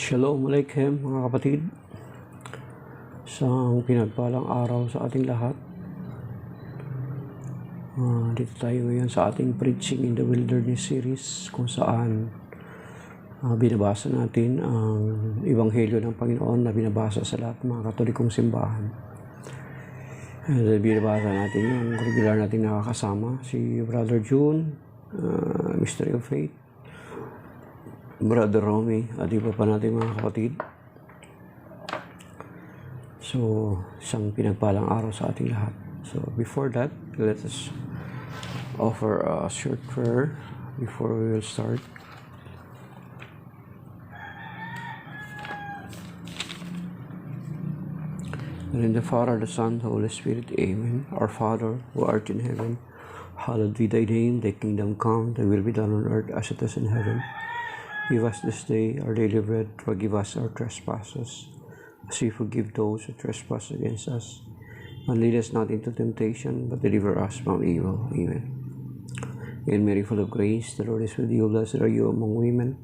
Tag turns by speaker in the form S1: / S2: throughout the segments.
S1: Shalom Aleichem mga kapatid. Isang pinagpalang araw sa ating lahat. Dito tayo ngayon sa ating Preaching in the Wilderness series, kung saan binabasa natin ang Ebanghelyo ng Panginoon na binabasa sa lahat ng mga Katolikong simbahan. Binabasa natin yung regular nating nakakasama, si Brother June, Mystery of Faith, Brother Romy, at iba pa natin mga kapatid. So, isang pinagpalang araw sa ating lahat. So, before that, let us offer a short prayer before we will start. And in the Father, the Son, the Holy Spirit, Amen. Our Father, who art in heaven, hallowed be thy name. Thy kingdom come, thy will be done on earth as it is in heaven. Give us this day our daily bread. Forgive us our trespasses, as we forgive those who trespass against us. And lead us not into temptation, but deliver us from evil. Amen. Hail Mary, full of grace, the Lord is with you. Blessed are you among women.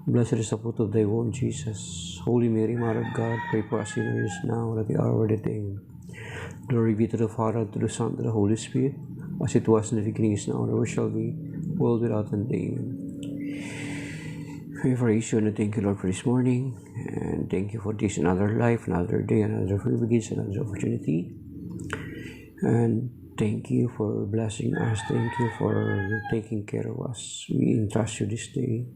S1: Blessed is the fruit of thy womb, Jesus. Holy Mary, Mother of God, pray for us sinners now and at the hour of our death. Amen. Glory be to the Father, to the Son, to the Holy Spirit, as it was in the beginning, is now, and ever shall be, world without end. Amen. We praise you and thank you, Lord, for this morning, and thank you for this another life, another day, another privilege, another opportunity, and thank you for blessing us. Thank you for taking care of us. We entrust you this day,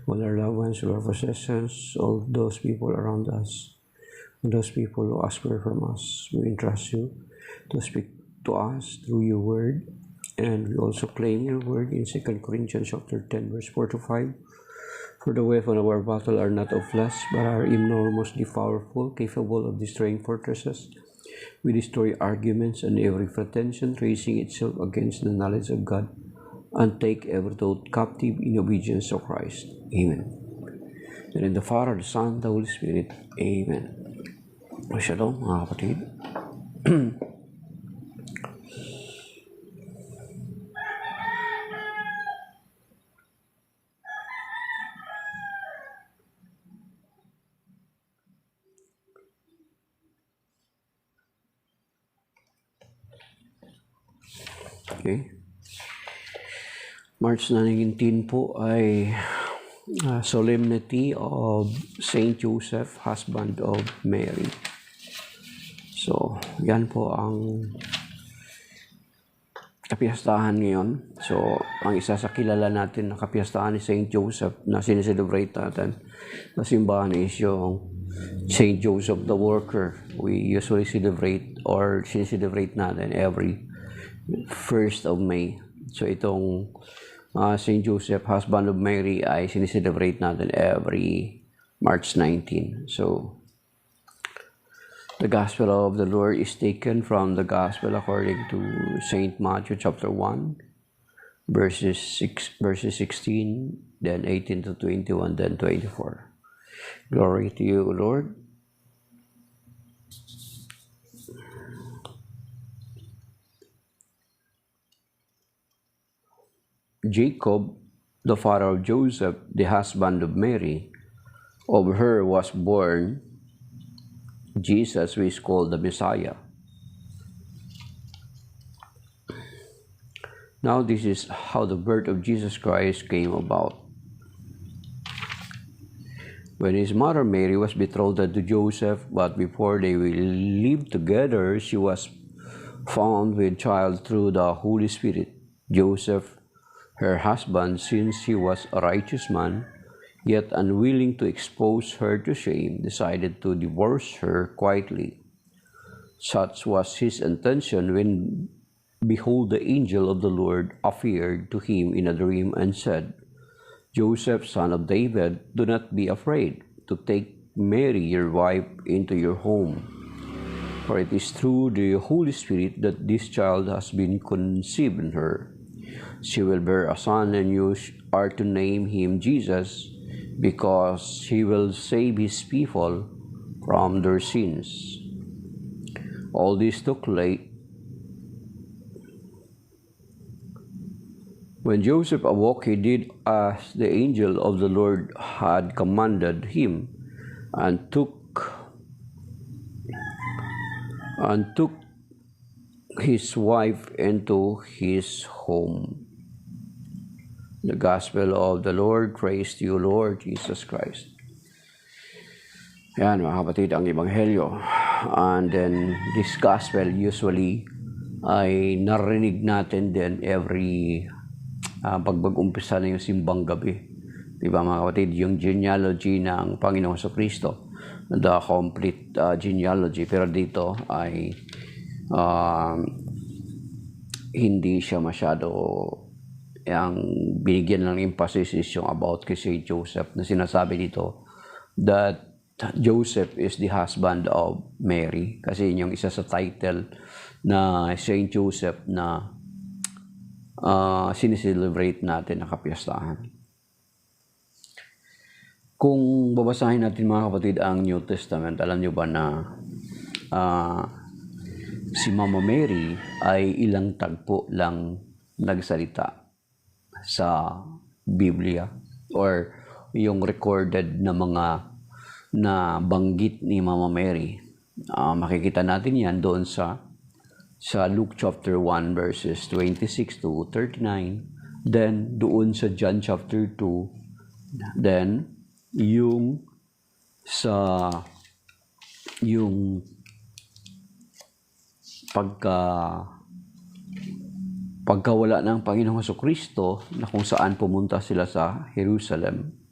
S1: all our loved ones, all our possessions, all those people around us, and those people who ask prayer from us. We entrust you to speak to us through your word, and we also claim your word in 2 Corinthians chapter 10, verse 4 to 5. For the weapons of our battle are not of flesh, but are enormously powerful, capable of destroying fortresses. We destroy arguments and every pretension raising itself against the knowledge of God, and take every thought captive in obedience to Christ. Amen. And in the Father, the Son, the Holy Spirit. Amen. Shalom mga kapatid. Okay. March 19 po ay Solemnity of Saint Joseph, husband of Mary. So, yan po ang kapiyastahan ngayon. So, ang isa sa kilala natin na kapiyastahan ni Saint Joseph na sineselebrate natin na simbahan is yung Saint Joseph the Worker. We usually celebrate or sineselebrate natin every 1st of May. So itong St. Joseph, husband of Mary, ay sineselebrate natin every March 19. So the Gospel of the Lord is taken from the Gospel according to St. Matthew chapter 1, verses 16, then 18 to 21, then 24. Glory to you, Lord. Jacob, the father of Joseph, the husband of Mary, of her was born Jesus, who is called the Messiah. Now this is how the birth of Jesus Christ came about. When his mother Mary was betrothed to Joseph, but before they lived together, she was found with child through the Holy Spirit. Joseph, her husband, since he was a righteous man, yet unwilling to expose her to shame, decided to divorce her quietly. Such was his intention when, behold, the angel of the Lord appeared to him in a dream and said, Joseph, son of David, do not be afraid to take Mary, your wife, into your home. For it is through the Holy Spirit that this child has been conceived in her. She will bear a son, and you are to name him Jesus, because he will save his people from their sins. All this took place when Joseph awoke. He did as the angel of the Lord had commanded him, and took his wife into his home. The Gospel of the Lord. Praise to you, Lord Jesus Christ. Yan mga kapatid, ang Ebanghelyo. And then this Gospel usually ay narinig natin din every pag mag-umpisa na yung simbang gabi. Diba mga kapatid, yung genealogy ng Panginoong Jesucristo, the complete genealogy. Pero dito ay hindi siya masyado ang binigyan ng emphasis is yung about kay Saint Joseph na sinasabi dito that Joseph is the husband of Mary, kasi yun yung isa sa title na Saint Joseph na sineselebrate natin na kapiyastahan. Kung babasahin natin mga kapatid ang New Testament, alam nyo ba na si Mama Mary ay ilang tagpo lang nagsalita sa Biblia or yung recorded na mga na banggit ni Mama Mary. Makikita natin yan doon sa Luke chapter 1 verses 26 to 39, then doon sa John chapter 2, then yung pagkawala ng Panginoong Jesucristo na kung saan pumunta sila sa Jerusalem.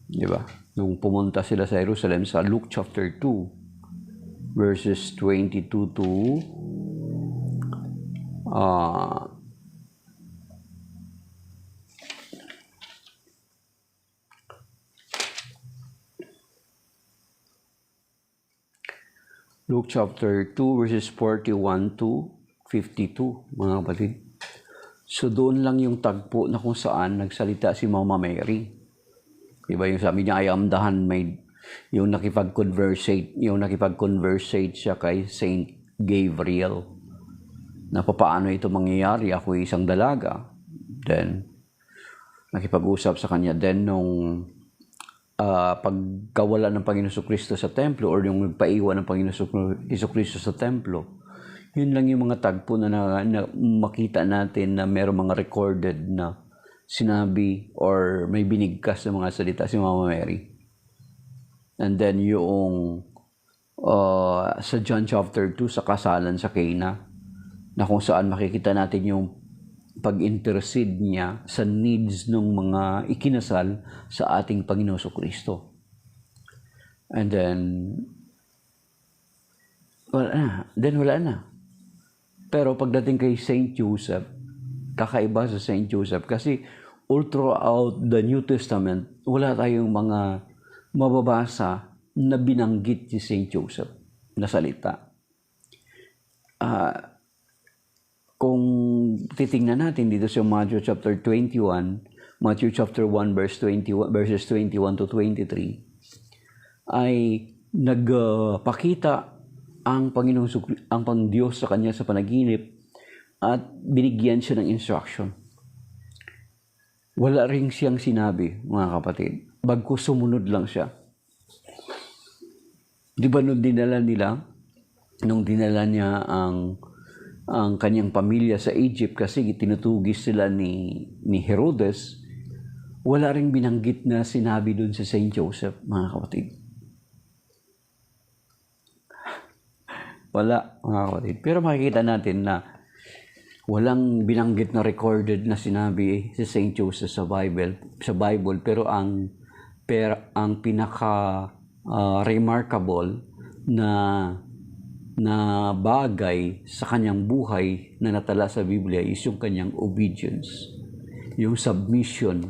S1: Diba? Nung pumunta sila sa Jerusalem sa Luke chapter 2 verses 22 to Luke chapter 2 verses 41 to 52, mga kapatid. So doon lang yung tagpo na kung saan nagsalita si Mama Mary. Diba yung sabi niya, I am the handmaid. Yung nakipag-conversate siya kay Saint Gabriel. Na paano ito mangyayari? Ako isang dalaga. Then, nakipag-usap sa kanya. Then, nung pagkawala ng Panginoon Jesucristo sa templo or yung nagpaiwan ng Panginoon Jesucristo sa templo, yun lang yung mga tagpo na makita natin na mayroong mga recorded na sinabi or may binigkas na mga salita si Mama Mary. And then yung sa John chapter 2 sa kasalan sa Cana, na kung saan makikita natin yung pag-intercede niya sa needs ng mga ikinasal sa ating Panginoon Jesucristo. And then wala na. Pero pagdating kay Saint Joseph, kakaiba sa Saint Joseph kasi all throughout the New Testament, wala tayong mga mababasa na binanggit si Saint Joseph na salita. Kung titingnan natin dito sa Matthew chapter 1 verses 21 to 23, ay nagpakita ang Diyos sa kanya sa panaginip at binigyan siya ng instruction. Wala rin siyang sinabi, mga kapatid. Bagkus sumunod lang siya. Di ba nung dinala niya ang kanyang pamilya sa Egypt kasi tinutugis sila ni Herodes, wala ring binanggit na sinabi doon sa Saint Joseph, mga kapatid. Wala, mga kapatid. Pero makikita natin na walang binanggit na recorded na sinabi si Saint Joseph sa Bible, pero ang pinaka remarkable na bagay sa kanyang buhay na natala sa Biblia is yung kanyang obedience, yung submission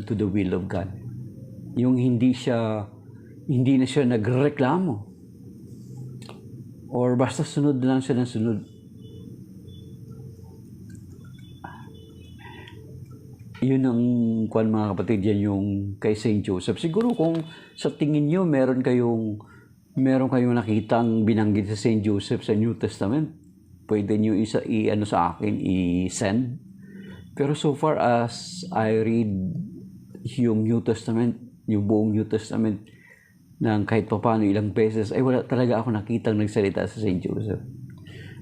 S1: to the will of God. Yung hindi na siya nagreklamo or basta sunod lang siya ng sunod. Yun ang mga kapatid, yan yung kay Saint Joseph. Siguro kung sa tingin nyo meron kayong nakitang binanggit sa Saint Joseph sa New Testament, pwede nyo sa akin i-send. Pero so far as I read yung New Testament, yung buong New Testament, ng kahit pa paano ilang beses, ay wala talaga ako nakitang nagsalita sa Saint Joseph.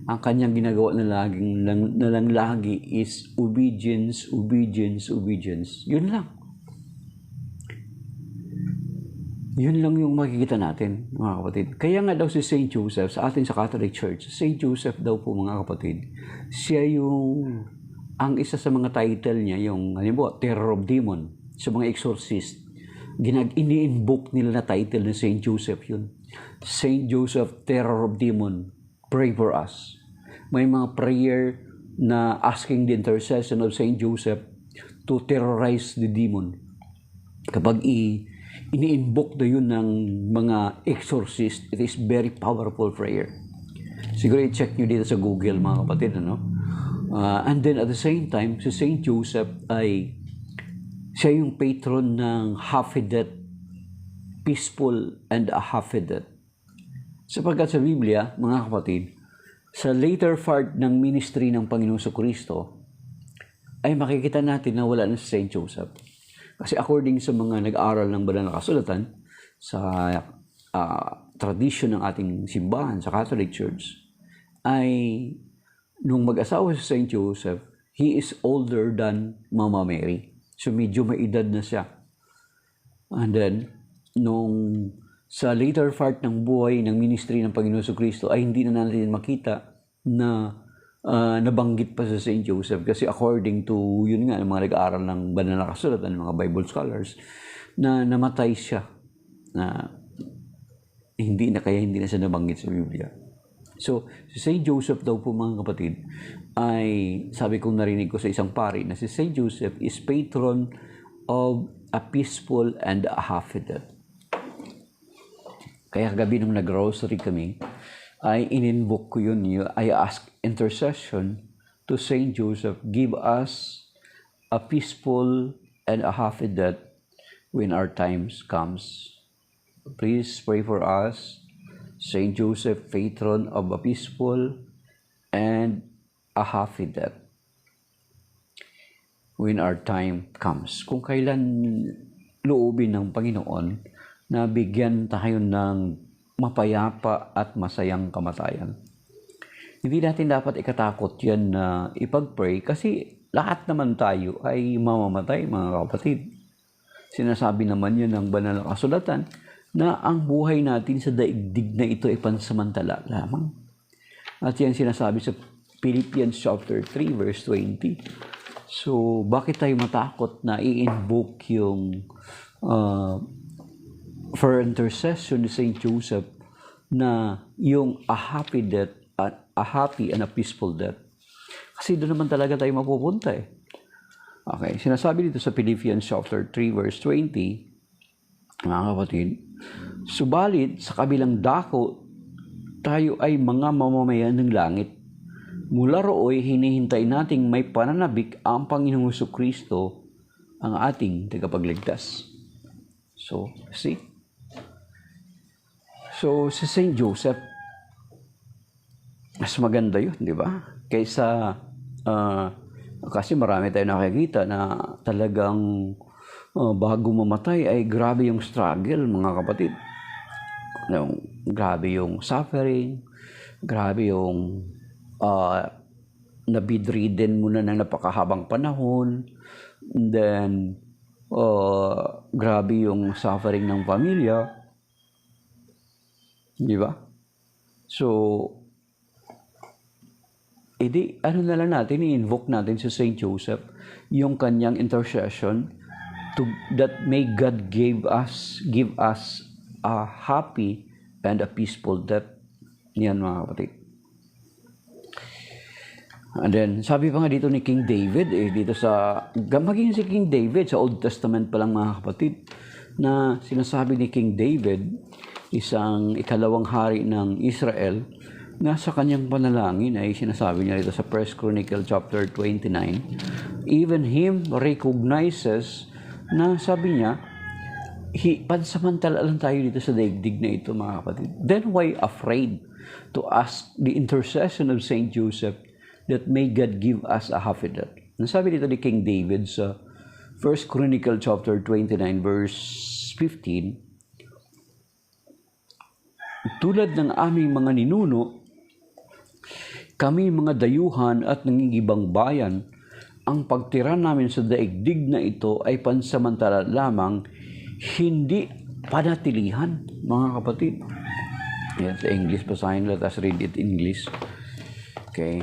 S1: Ang kanyang ginagawa na lang lagi is obedience, obedience, obedience. Yun lang. Yun lang yung makikita natin, mga kapatid. Kaya nga daw si Saint Joseph, sa atin sa Catholic Church, Saint Joseph daw po, mga kapatid, siya yung, ang isa sa mga title niya, yung, halimbawa, Terror of Demon, sa mga exorcist, ini-invoke nila na title na Saint Joseph yun. Saint Joseph, Terror of Demon, pray for us. May mga prayer na asking the intercession of Saint Joseph to terrorize the demon. Kapag ini-invoke na yun ng mga exorcist, it is very powerful prayer. Siguro i-check nyo dito sa Google, mga kapatid, ano? And then at the same time, si Saint Joseph ay siya yung patron ng half-death, peaceful and a half-death. Sapagkat sa Biblia, mga kapatid, sa later part ng ministry ng Panginoong Jesucristo, ay makikita natin na wala na si Saint Joseph. Kasi according sa mga nag-aaral ng banal na kasulatan, sa tradition ng ating simbahan, sa Catholic Church, ay nung mag-asawa si Saint Joseph, he is older than Mama Mary. So medyo may edad na siya. And then, nung sa later part ng buhay ng ministry ng Panginoon Jesucristo, ay hindi na natin makita na nabanggit pa sa Saint Joseph. Kasi according to, yun nga, mga nag-aaral ng banal na kasulatan, mga Bible scholars, na namatay siya. Na hindi na siya nabanggit sa Biblia. So, si Saint Joseph daw po, mga kapatid, ay sabi kong narinig ko sa isang pari na si Saint Joseph is patron of a peaceful and a half-death. Kaya gabi nung nag-rosary kami, ay in-invoke ko yun. I ask intercession to Saint Joseph, give us a peaceful and a half-death when our times comes. Please pray for us, Saint Joseph, patron of a peaceful and a half-death when our time comes. Kung kailan loobin ng Panginoon na bigyan tayo ng mapayapa at masayang kamatayan. Hindi natin dapat ikatakot yan na ipag-pray kasi lahat naman tayo ay mamamatay, mga kapatid. Sinasabi naman yan ng banal na kasulatan na ang buhay natin sa daigdig na ito ay pansamantala lamang. At yan sinasabi sa Philippians chapter 3 verse 20. So, bakit tayo matakot na i-invoke yung for intercession ni Saint Joseph na yung a happy death, a happy and a peaceful death? Kasi doon naman talaga tayo mapupunta eh. Okay, sinasabi dito sa Philippians chapter 3 verse 20, mga kapatid, subalit sa kabilang dako, tayo ay mga mamamayan ng langit. Mula rooy, hinihintay nating may pananabik ang Panginoong Jesucristo, ang ating tagapagligtas. So, see? So, si Saint Joseph, mas maganda yun, di ba? Kaysa, kasi marami tayo nakikita na talagang bago mamatay ay grabe yung struggle, mga kapatid. Grabe yung suffering, grabe yung na-bedridden muna ng napakahabang panahon, and then grabe yung suffering ng pamilya, di ba? So, ano na lang natin, i-invoke natin si Saint Joseph, yung kanyang intercession, that may God give us a happy and a peaceful death. Yan, mga kapatid. And then, sabi pa nga dito ni King David, dito sa, maging si King David, sa Old Testament pa lang, mga kapatid, na sinasabi ni King David, isang ikalawang hari ng Israel, na sa kanyang panalangin ay sinasabi niya dito sa 1 Chronicle chapter 29, even him recognizes na sabi niya, pansamantala lang tayo dito sa daigdig na ito, mga kapatid. Then why afraid to ask the intercession of Saint Joseph that may God give us a happy death? Nasabi dito ni King David sa 1 First Chronicle chapter 29 verse 15, tulad ng aming mga ninuno, kami mga dayuhan at nangingibang bayan, ang pagtira namin sa daigdig na ito ay pansamantala lamang, hindi panatilihan, mga kapatid. Yan sa English, basahin, let us read it in English. Okay.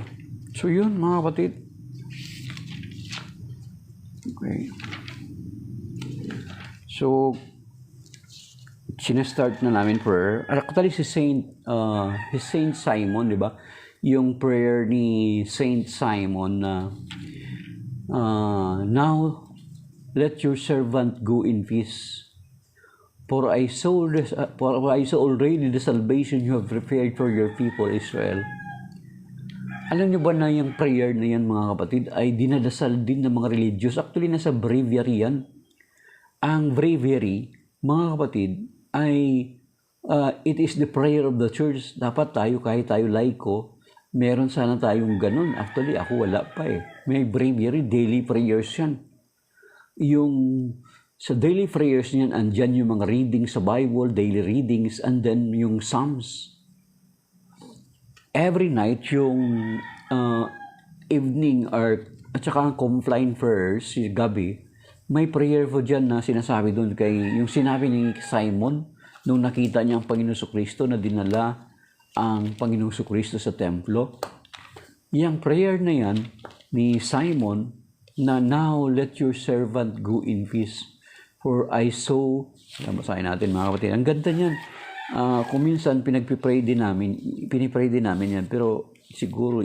S1: So yun, mga kapatid. Okay. So, sinastart na namin prayer. Actually, si Saint Simon, di ba? Yung prayer ni Saint Simon na now, let your servant go in peace. For I saw already the salvation you have prepared for your people, Israel. Alam niyo ba na yung prayer na yan, mga kapatid, ay dinadasal din ng mga religious. Actually, nasa breviary yan. Ang breviary, mga kapatid, ay it is the prayer of the church. Dapat tayo, kahit tayo laiko, meron sana tayong ganun. Actually, ako wala pa eh. May breviary, daily prayers yan. Yung sa daily prayers niyan, andyan yung mga readings sa Bible, daily readings, and then yung Psalms. Every night, yung evening at saka ang compline prayers, si gabi, may prayer po dyan na sinasabi doon yung sinabi ni Simon nung nakita niya ang Panginoong Kristo na dinala ang Panginoong Kristo sa templo. Yung prayer na yan ni Simon na now let your servant go in peace. For I saw, basahin natin mga kapatid, ang ganda niyan. Kung minsan pinipray din namin yan, pero siguro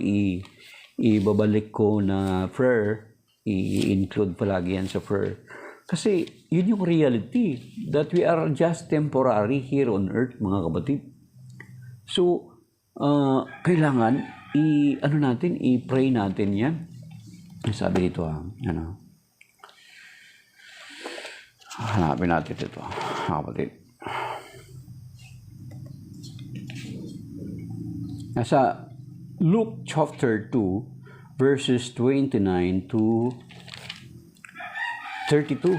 S1: ibabalik ko na prayer, i-include palagi yan sa prayer. Kasi yun yung reality, that we are just temporary here on earth, mga kapatid. So, kailangan i-pray natin yan. Sabi dito, hanapin natin ito, kapatid. Nasa Luke chapter 2, verses 29 to 32.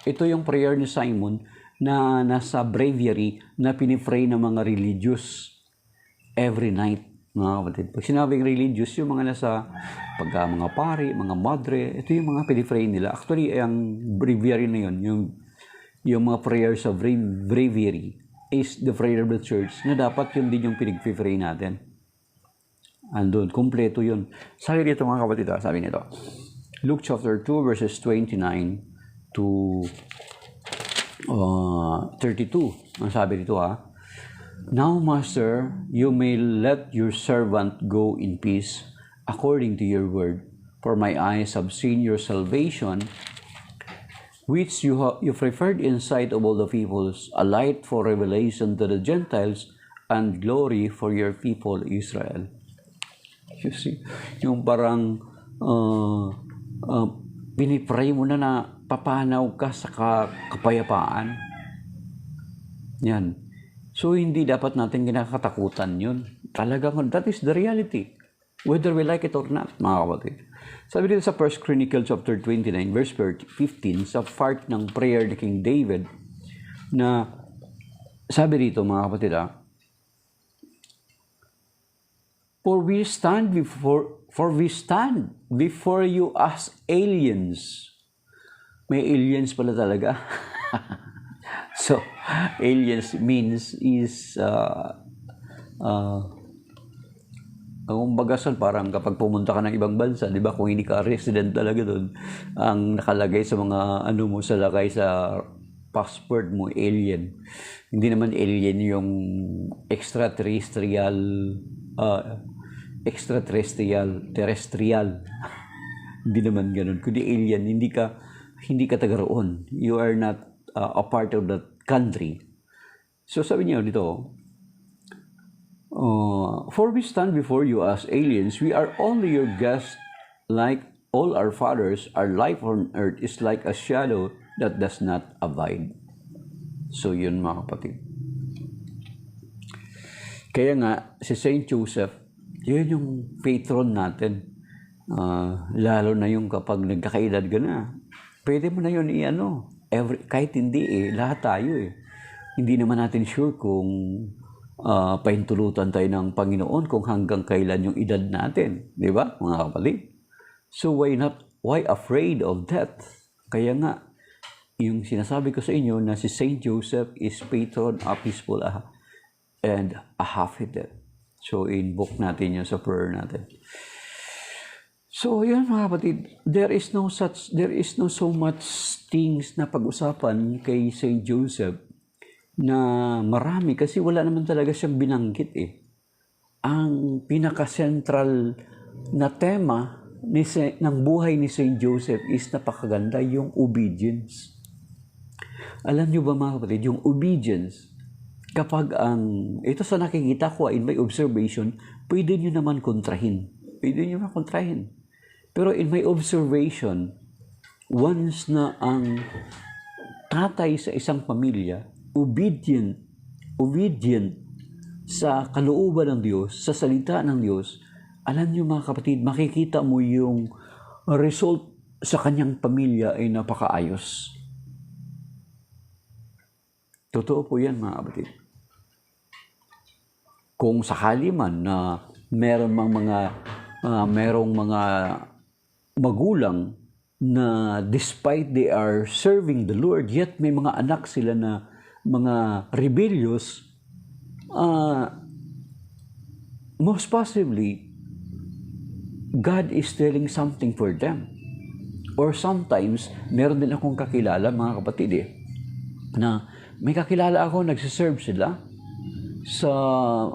S1: Ito yung prayer ni Simon na nasa breviary na pinipray ng mga religious every night, mga kapatid. Pag sinabing religious, yung mga nasa mga pari, mga madre, ito yung mga pinipray nila. Actually, ang breviary na yun, yung mga prayers sa breviary is the prayer of the church na dapat yun din yung pinipray natin. Andun, kumpleto yun. Sabi dito mga kapatid, sabi nito, Luke chapter 2 verses 29 to 32. Ang sabi dito Now, Master, you may let your servant go in peace according to your word, for my eyes have seen your salvation, which you preferred in sight of all the peoples, a light for revelation to the Gentiles, and glory for your people Israel. You see, yung parang pinipray mo na papanaw ka sa kapayapaan. Yan. So, hindi dapat natin kinakatakutan yun. Talagang, that is the reality. Whether we like it or not, mga kapatid. Sabi dito sa 1 Chronicle chapter 29, verse 15, sa part ng prayer ni King David, na sabi dito, mga kapatid, For we stand before you as aliens. May aliens pala talaga. So, aliens means is kung bagasan, parang kapag pumunta ka ng ibang bansa, di ba, kung hindi ka resident talaga doon, ang nakalagay sa mga sa lagay sa passport mo, alien. Hindi naman alien yung terrestrial. Hindi naman ganun. Kundi alien, hindi ka taga roon. You are not a part of that country. So sabi niya dito, for we stand before you as aliens, we are only your guests, like all our fathers. Our life on earth is like a shadow that does not abide. So yun, mga kapatid. Kaya nga, si Saint Joseph, yun yung patron natin. Lalo na yung kapag nagkakaedad ka na. pwede mo na yun kahit hindi lahat tayo Hindi naman natin sure kung pahintulutan tayo ng Panginoon kung hanggang kailan yung edad natin. Di ba, mga kapatid? So why afraid of death? Kaya nga, yung sinasabi ko sa inyo na si Saint Joseph is patron of peaceful and a happy death. So invoke natin yun sa prayer natin. So yan mga kapatid, there is no so much things na pag-usapan kay Saint Joseph na marami kasi wala naman talaga siyang binanggit Ang pinaka-central na tema ng buhay ni Saint Joseph is napakaganda, yung obedience. Alam niyo ba mga kapatid, yung obedience, kapag ito sa nakikita ko in my observation, pwede niyo naman kontrahin. Pero in my observation, once na ang tatay sa isang pamilya, obedient sa kalooban ng Diyos, sa salita ng Diyos, alam niyo mga kapatid, makikita mo yung result sa kanyang pamilya ay napakaayos. Totoo po yan mga kapatid. Kung sakali man na merong mga magulang na despite they are serving the Lord, yet may mga anak sila na mga rebellious, most possibly, God is telling something for them. Or sometimes, meron din akong kakilala, mga kapatid na may kakilala ako, nagsiserve sila sa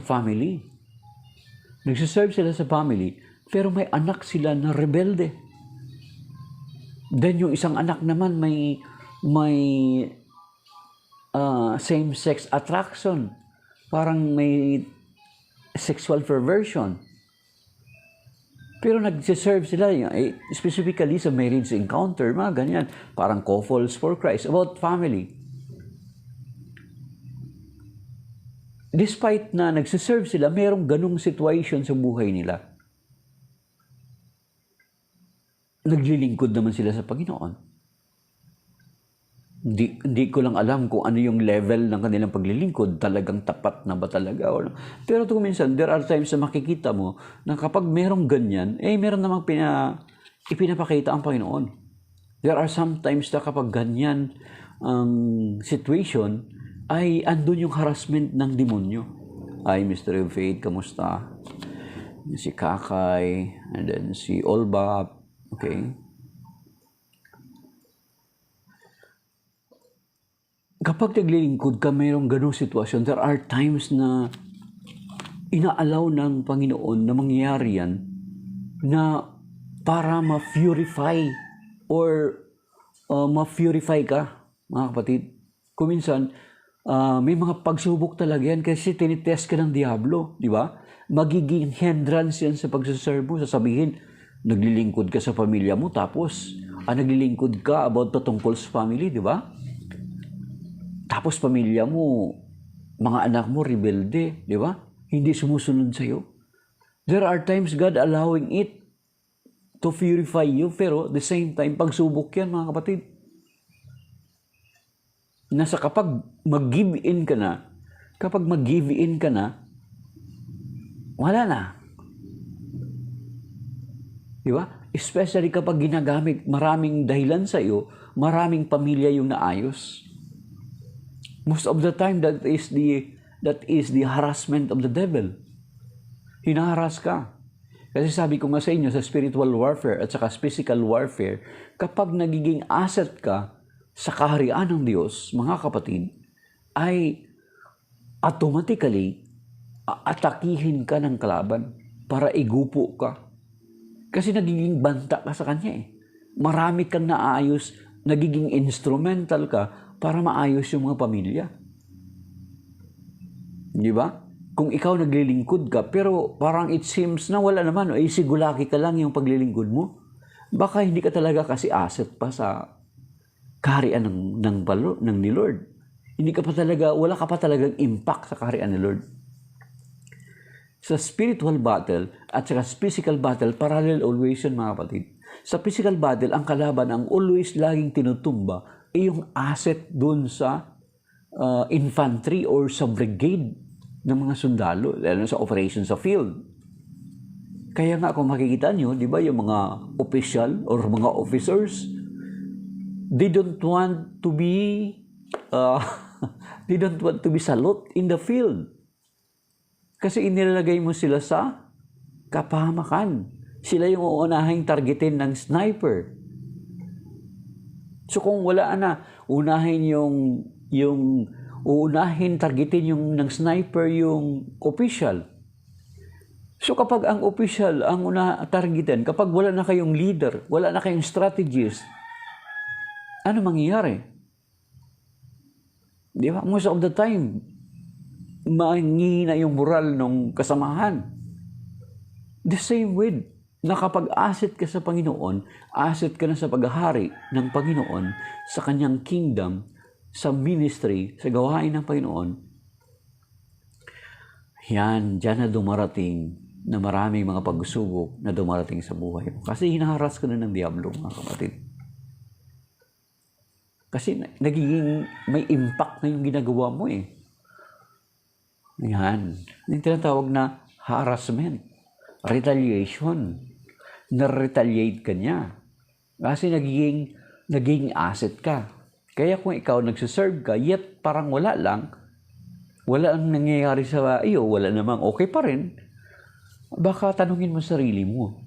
S1: family. Nagsiserve sila sa family, pero may anak sila na rebelde. Then yung isang anak naman may same-sex attraction. Parang may sexual perversion. Pero nagsiserve sila, specifically sa marriage encounter, mga ganyan. Parang couples for Christ, about family. Despite na nagsiserve sila, mayroong ganung situation sa buhay nila. Naglilingkod naman sila sa Panginoon. Hindi ko lang alam kung ano yung level ng kanilang paglilingkod, talagang tapat na ba talaga. Pero minsan, there are times na makikita mo na kapag merong ganyan, meron namang ipinapakita ang Panginoon. There are sometimes na kapag ganyan ang situation, ay andun yung harassment ng demonyo. Ay, Mr. Faith, kamusta? Si Kakay, and then si Olba, okay? Kapag naglilingkod ka, mayroong ganong sitwasyon, there are times na inaalaw ng Panginoon na mangyari yan na para ma-purify or ma-purify ka, mga kapatid. Kung minsan, may mga pagsubok talaga yan kasi tinitest ka ng Diablo, di ba? Magiging hindrance yan sa pagsaserve mo. Sasabihin, naglilingkod ka sa pamilya mo, tapos naglilingkod ka about patungkol sa family, di ba? Tapos pamilya mo, mga anak mo, rebelde, di ba? Hindi sumusunod sa'yo. There are times God allowing it to purify you, pero the same time, pagsubok yan, mga kapatid. Nasa kapag mag-give in ka na, wala na. Di ba? Especially kapag ginagamit maraming dahilan sa iyo, maraming pamilya yung naayos. Most of the time, that is the harassment of the devil. Hinaharas ka. Kasi sabi ko nga sa inyo, sa spiritual warfare at saka physical warfare, kapag nagiging asset ka sa kaharian ng Diyos, mga kapatid, ay automatically atakihin ka ng kalaban para igupo ka. Kasi nagiging banta ka sa kanya Marami kang naayos, nagiging instrumental ka para maayos yung mga pamilya. Di ba? Kung ikaw naglilingkod ka, pero parang it seems na wala naman, sigulaki ka lang yung paglilingkod mo. Baka hindi ka talaga kasi asset pa sa kaharian ng ni Lord. Wala ka pa talagang impact sa kaharian ni Lord. Sa spiritual battle at sa physical battle, parallel always yun, mga kapatid.
S2: Sa physical battle, ang kalaban ang always laging tinutumba ay yung asset doon sa infantry or sa brigade ng mga sundalo, lalo sa operation sa field. Kaya nga kung makikita nyo, di ba, yung mga official or mga officers, they don't want to be salute in the field. Kasi inilalagay mo sila sa kapahamakan. Sila yung uunahing targetin ng sniper. So kung wala na, uunahin targetin yung ng sniper yung official. So kapag ang official ang targetin, kapag wala na kayong leader, wala na kayong strategist, ano mangyayari? Di ba? Most of the time, mangihina yung moral ng kasamahan. The same with, na kapag asset ka sa Panginoon, asset ka na sa paghahari ng Panginoon, sa kanyang kingdom, sa ministry, sa gawain ng Panginoon, dyan na dumarating na maraming mga pagsubok na dumarating sa buhay mo. Kasi hinaharas ka na ng diablo, mga kapatid. Kasi nagiging may impact na yung ginagawa mo eh. Yan. Yung tinatawag na harassment, retaliation. Na-retaliate ka niya. Kasi nagiging asset ka. Kaya kung ikaw nagsiserve ka, yet parang wala lang nangyayari sa iyo, wala namang okay pa rin, baka tanungin mo sarili mo,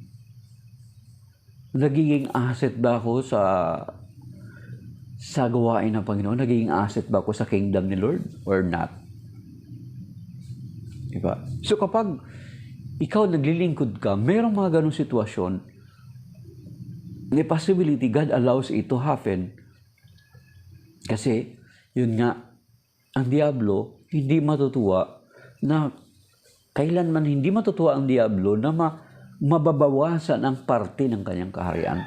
S2: nagiging asset ba ako sa gawain ng Panginoon? Nagiging asset ba ako sa kingdom ni Lord or not? Diba? So kapag ikaw naglilingkod ka, mayroong mga ganong sitwasyon, the possibility God allows it to happen. Kasi, yun nga, ang diablo, hindi matutuwa na, kailanman hindi matutuwa ang diablo na mababawasan ang parte ng kanyang kaharian.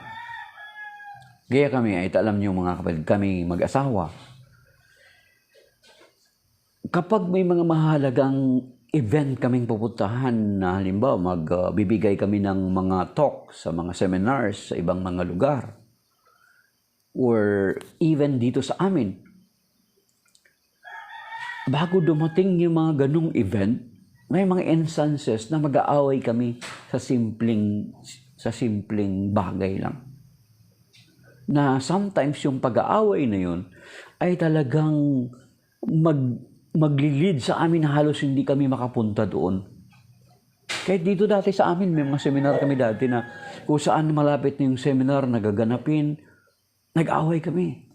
S2: Kaya kami, alam niyo mga kapatid, kami mag-asawa. Kapag may mga mahalagang event kaming pupuntahan na halimbawa magbibigay kami ng mga talk sa mga seminars sa ibang mga lugar or even dito sa amin. Bago dumating yung mga ganung event, may mga instances na mag-aaway kami sa simpleng bagay lang. Na sometimes yung pag-aaway na yun ay talagang maglilid sa amin na halos hindi kami makapunta doon. Kahit dito dati sa amin, may mga seminar kami dati na kung saan malapit na yung seminar nagaganapin, nag-away kami.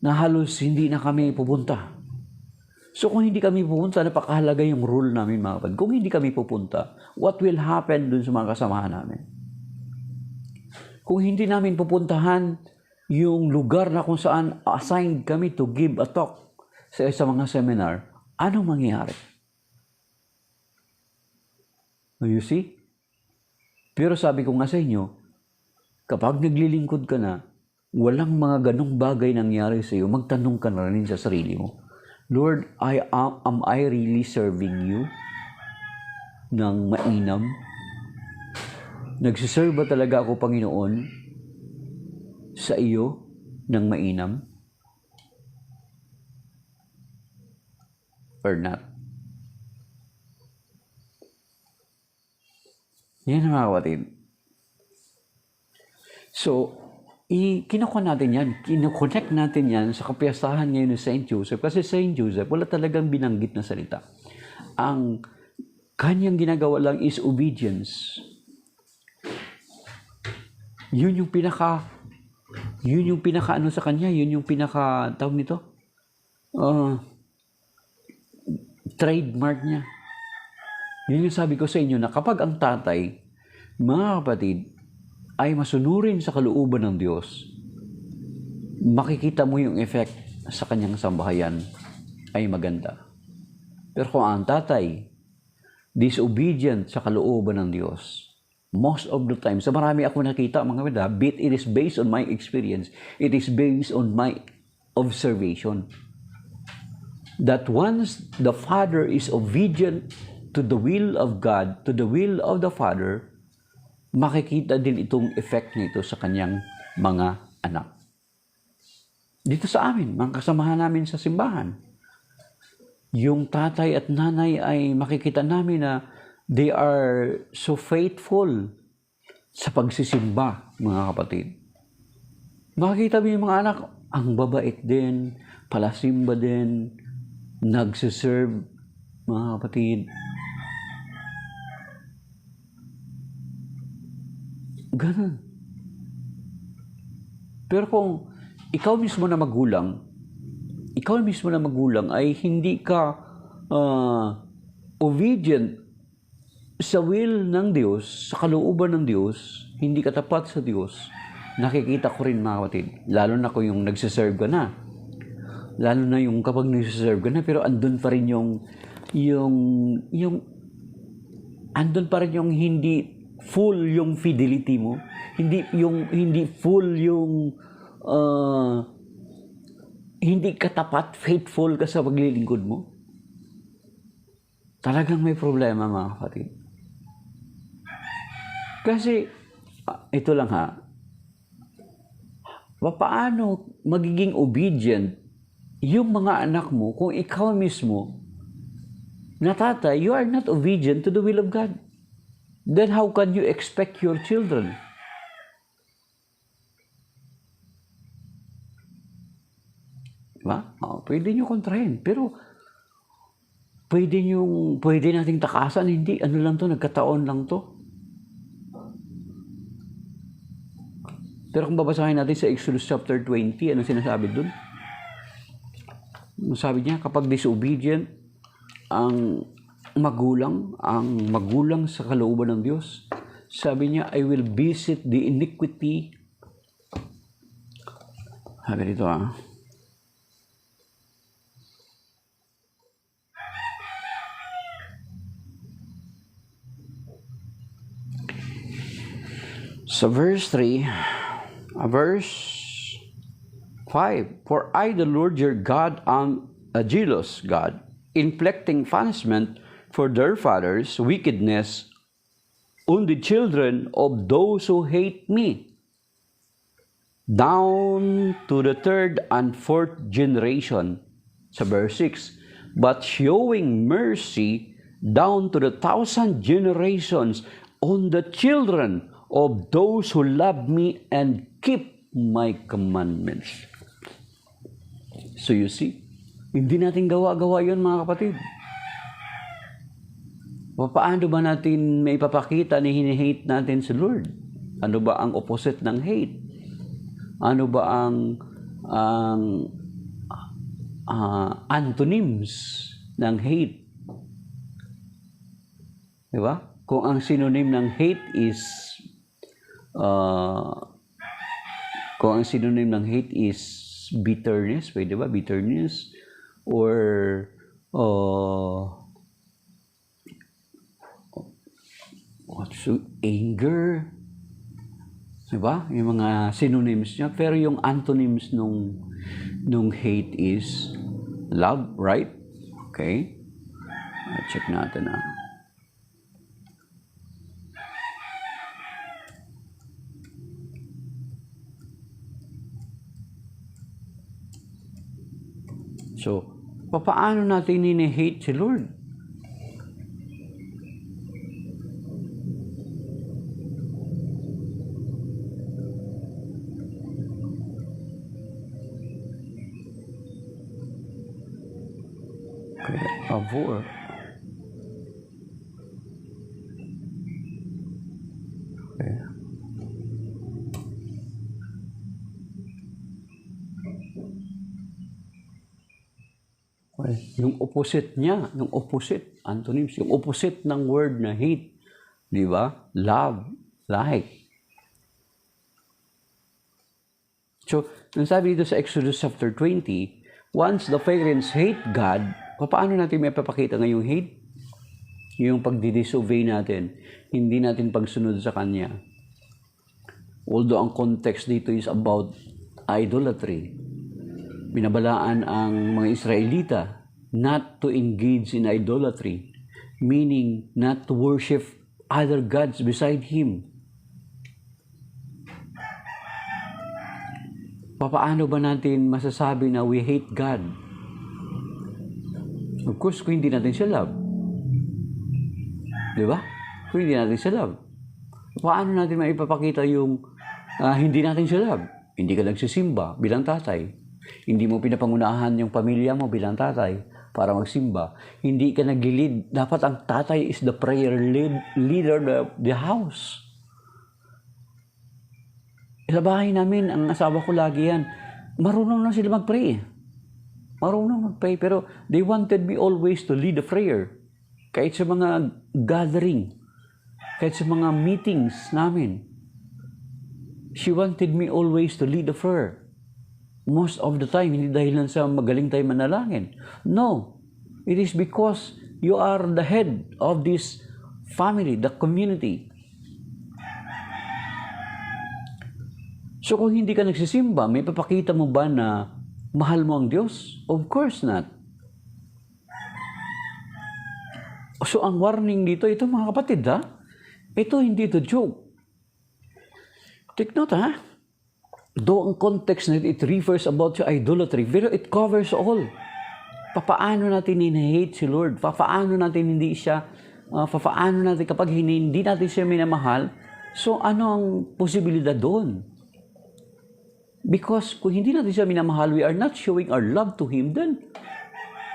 S2: Na halos hindi na kami pupunta. So kung hindi kami pupunta, napakahalaga yung rule namin mga kapatid. Kung hindi kami pupunta, what will happen dun sa mga kasamahan namin? Kung hindi namin pupuntahan yung lugar na kung saan assigned kami to give a talk, sa mga seminar, anong mangyayari? You see? Pero sabi ko nga sa inyo, kapag naglilingkod ka na, walang mga ganong bagay nangyari sa iyo, magtanong ka na rin sa sarili mo. Lord, am I really serving you ng mainam? Nagsiserve ba talaga ako, Panginoon, sa iyo ng mainam? Or not. Yan mga kapatid. So, kinukuha natin yan, kinoconnect natin yan sa kapiyasahan ngayon ni Saint Joseph. Kasi Saint Joseph, wala talagang binanggit na salita. Ang kanyang ginagawa lang is obedience. Yun yung pinaka ano sa kanya, yun yung pinaka, tawag nito? Trademark niya. Yun yung sabi ko sa inyo na kapag ang tatay, mga kapatid, ay masunurin sa kalooban ng Diyos, makikita mo yung effect sa kanyang sambahayan ay maganda. Pero kung ang tatay, disobedient sa kalooban ng Diyos, most of the time, sa marami ako nakita mga kapatid, it is based on my experience, it is based on my observation, that once the Father is obedient to the will of God, to the will of the Father, makikita din itong effect nito sa kanyang mga anak. Dito sa amin, mga kasamahan namin sa simbahan, yung tatay at nanay ay makikita namin na they are so faithful sa pagsisimba, mga kapatid. Makikita mo yung mga anak, ang babait din, palasimba din, nagsiserve, mga kapatid. Ganun. Pero kung ikaw mismo na magulang ay hindi ka obedient sa will ng Diyos, sa kalooban ng Diyos, hindi ka tapat sa Diyos, nakikita ko rin, mga kapatid, lalo na kung yung nagsiserve ka na. Lalo na yung kapag nagsiserve ka na, pero andun pa rin andun pa rin yung hindi full yung fidelity mo, hindi full yung hindi katapat, faithful ka sa paglilingkod mo. Talagang may problema, mga kapatid. Kasi ito lang ha, paano magiging obedient yung mga anak mo kung ikaw mismo na tatay, you are not obedient to the will of God? Then how can you expect your children? Diba? Pwede nyo kontrahin, pero pwede nating takasan, hindi, ano lang to, nagkataon lang to. Pero kung babasahin natin sa Exodus chapter 20, ano sinasabi dun? Sabi niya, kapag disobedient ang magulang sa kalooban ng Diyos, sabi niya, I will visit the iniquity. Sabi dito sa verse 3, verse 5, for I, the Lord your God, am a jealous God, inflicting punishment for their fathers' wickedness on the children of those who hate me, down to the third and fourth generation. Sa verse 6, but showing mercy down to the 1,000 generations on the children of those who love me and keep my commandments. So you see, hindi natin gawa-gawa yun, mga kapatid. Paano ba natin may ipapakita na hini-hate natin si Lord? Ano ba ang opposite ng hate? Ano ba ang antonyms ng hate? Diba? Kung ang synonym ng hate is bitterness, pwede ba? Bitterness or anger, diba? Yung mga synonyms niya. Pero yung antonyms nung hate is love, right? Okay? Check natin So, paano natin hini-hate si Lord? Okay, pavor. Okay. Yung opposite niya, yung opposite, antonyms, yung opposite ng word na hate, di ba? Love, like. So, nang sabi dito sa Exodus chapter 20, once the parents hate God, paano natin may papakita ngayong hate? Yung pagdidisobey natin, hindi natin pagsunod sa Kanya. Although ang context dito is about idolatry, binabalaan ang mga Israelita not to engage in idolatry, meaning not to worship other gods beside Him. papaano ba natin masasabi na we hate God? Of course, kung hindi natin siya love. Di ba? Kung hindi natin siya love. Paano natin maipapakita yung hindi natin siya love? Hindi ka nagsisimba bilang tatay. Hindi mo pinapangunahan yung pamilya mo bilang tatay para magsimba. Hindi ka nag-lead. Dapat ang tatay is the prayer leader of the house. Sa bahay namin, ang asawa ko lagi yan, marunong na sila mag-pray. Marunong mag-pray, pero they wanted me always to lead the prayer. Kahit sa mga gathering, kahit sa mga meetings namin, she wanted me always to lead the prayer. Most of the time, hindi dahil lang sa magaling tayo manalangin. No, it is because you are the head of this family, the community. So kung hindi ka nagsisimba, may papakita mo ba na mahal mo ang Diyos? Of course not. So ang warning dito, ito mga kapatid ha, ito hindi ito joke. Take note ha, though ang context na it refers about to idolatry, pero it covers all. Papaano natin in-hate si Lord? Papaano natin hindi siya, papaano natin kapag hindi natin siya minamahal? So ano ang posibilidad doon? Because kung hindi natin siya minamahal, we are not showing our love to Him, then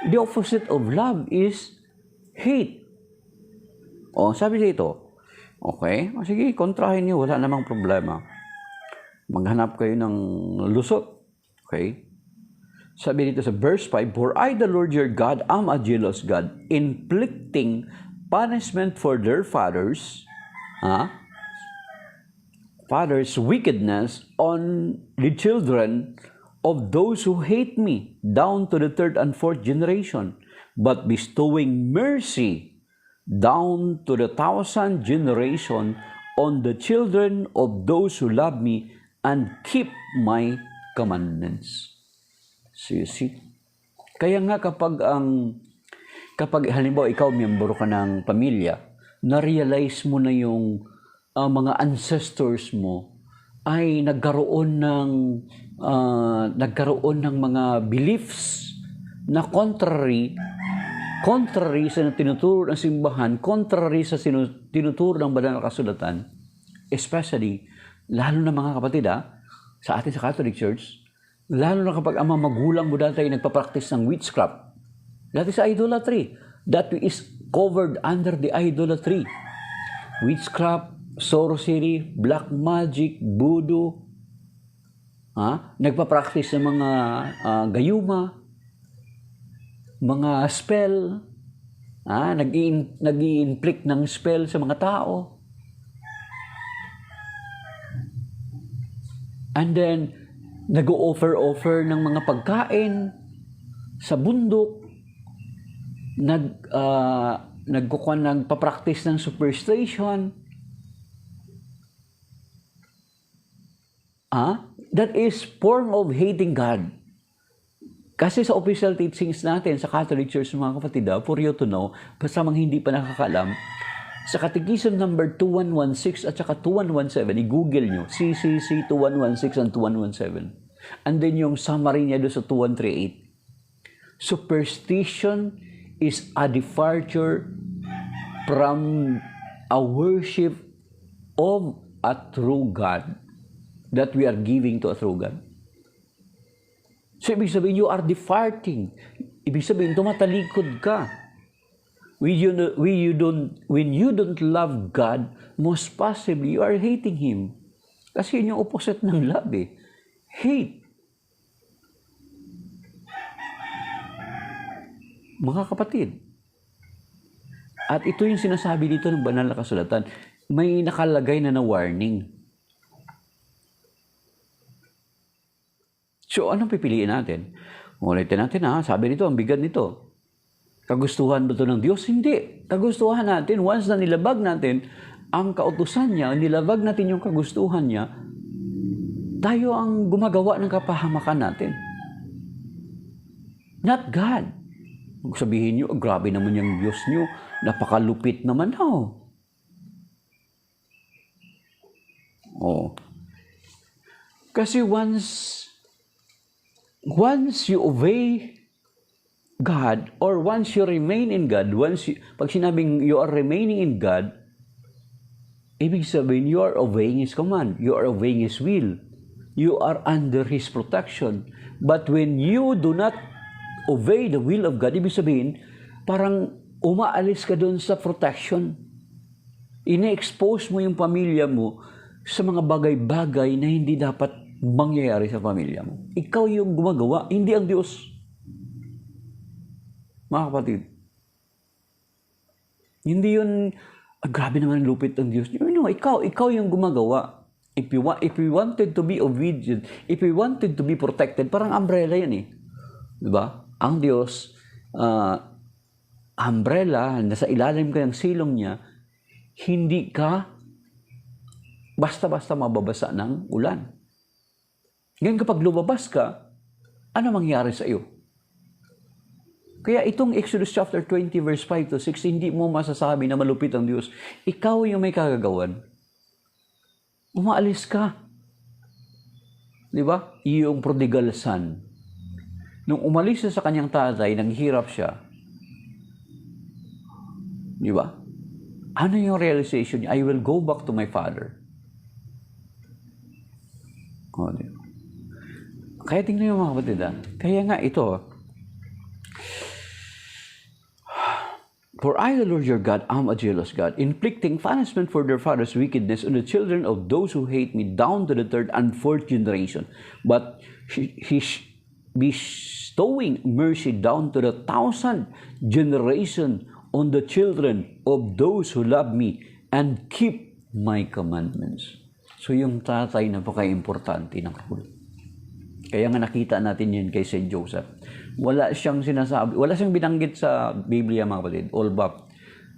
S2: the opposite of love is hate. O, sabi dito, okay, sige, kontrahin niyo, wala namang problema. Maghanap kayo ng lusot. Okay? Sabi dito sa verse 5, For I, the Lord your God, am a jealous God, inflicting punishment for their fathers' wickedness on the children of those who hate me, down to the 3rd and 4th generation, but bestowing mercy down to the 1,000th generation on the children of those who love me and keep my commandments. So you see? Kaya nga kapag halimbawa ikaw miyembro ka ng pamilya, na-realize mo na yung mga ancestors mo ay nagkaroon ng mga beliefs na contrary sa tinuturo ng simbahan, contrary sa tinuturo ng banal na kasulatan, especially, lalo na mga kapatid sa atin sa Catholic Church, lalo na kapag ang mga magulang mo dati ay nagpa-practice ng witchcraft, that is idolatry. That is covered under the idolatry. Witchcraft, sorcery, black magic, voodoo, nagpa-practice ng mga gayuma, mga spell, nag-i-inflict ng spell sa mga tao. And then, nag-o-offer ng mga pagkain sa bundok, nagpa-practice ng superstition. That is form of hating God. Kasi sa official teachings natin sa Catholic Church, mga kapatid, for you to know, basta mga hindi pa nakakaalam, sa Catechism number 2116 at saka 2117, i-google nyo, CCC 2116 and 2117. And then yung summary niya doon sa 2138. Superstition is a departure from a worship of a true God that we are giving to a true God. So, ibig sabihin, you are departing. Ibig sabihin, tumatalikod ka. When you don't love God, most possibly, you are hating Him. Kasi yun yung opposite ng love Hate. Mga kapatid. At ito yung sinasabi dito ng banal na kasulatan. May nakalagay na warning. So, anong pipiliin natin? Ulitin natin sabi nito, ang bigat nito. Kagustuhan ba ito ng Diyos? Hindi. Kagustuhan natin, once na nilabag natin ang kautusan niya, nilabag natin yung kagustuhan niya, tayo ang gumagawa ng kapahamakan natin. Not God. Kung sabihin niyo, grabe naman yung Diyos niyo, napakalupit naman Kasi once once you obey God, or once you remain in God, pag sinabing you are remaining in God, ibig sabihin, you are obeying His command. You are obeying His will. You are under His protection. But when you do not obey the will of God, ibig sabihin, parang umaalis ka doon sa protection. Ine-expose mo yung pamilya mo sa mga bagay-bagay na hindi dapat mangyayari sa pamilya mo. Ikaw yung gumagawa, hindi ang Diyos. Mga kapatid, hindi yun, grabe naman lupit ang Diyos. Ikaw yung gumagawa. If we wanted to be obedient, if we wanted to be protected, parang umbrella yan eh. Diba? Ang Diyos, umbrella, nasa ilalim ka ng silong niya, hindi ka basta-basta mababasa ng ulan. Ngayon kapag lumabas ka, ano mangyari sa iyo? Kaya itong Exodus chapter 20 verse 5 to 6, hindi mo masasabi na malupit ang Diyos. Ikaw yung may kagagawan. Umaalis ka. Di ba? Yung prodigal son. Nung umalis sa kanyang tatay, naghirap siya. Di ba? Ano yung realization niya? I will go back to my father. O, di ba? Kaya tingnan yung mga kapatid. Kaya nga ito, for I, the Lord your God, am a jealous God, inflicting punishment for their father's wickedness on the children of those who hate me down to the third and fourth generation. But he bestowing mercy down to the 1,000th generation on the children of those who love me and keep my commandments. So yung tatay, napaka-importante ng rule. Kaya nga nakita natin yun kay St. Joseph. Wala siyang sinasabi, wala siyang binanggit sa Biblia, mga kapatid. All but,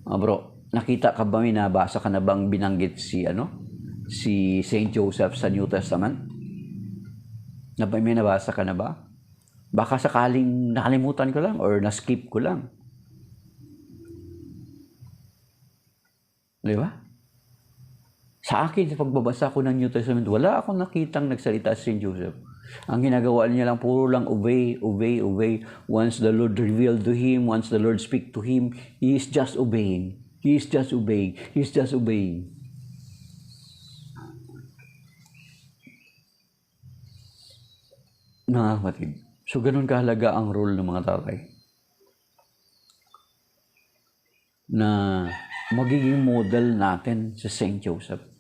S2: bro, nakita ka ba, may nabasa ka na bang binanggit si St. Joseph sa New Testament? May nabasa ka na ba? Baka sakaling nakalimutan ko lang or na-skip ko lang. Di ba? Sa akin, sa pagbabasa ko ng New Testament, wala akong nakitang nagsalita si St. Joseph. Ang ginagawa niya lang, puro lang obey. Once the Lord revealed to him, once the Lord speak to him, he is just obeying. Mga kapatid, so ganun kahalaga ang role ng mga tatay. Na magiging model natin sa St. Joseph.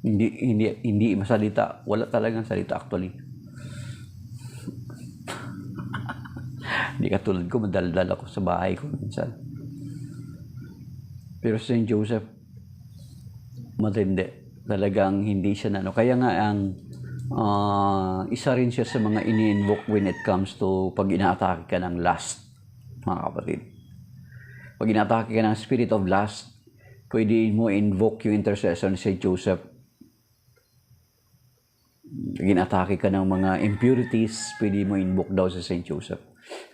S2: Hindi masalita. Wala talagang salita actually. Hindi katulad ko, madaldal ako sa bahay ko minsan. Pero St. Joseph, matindi. Talagang hindi siya Kaya nga ang isa rin siya sa mga ini-invoke when it comes to pag inaatake ka ng lust, mga kapatid. Pag inaatake ka ng spirit of lust, pwede mo invoke yung intercession ni St. Joseph. Ginatake ka ng mga impurities, pwede mo invoke daw sa St. Joseph.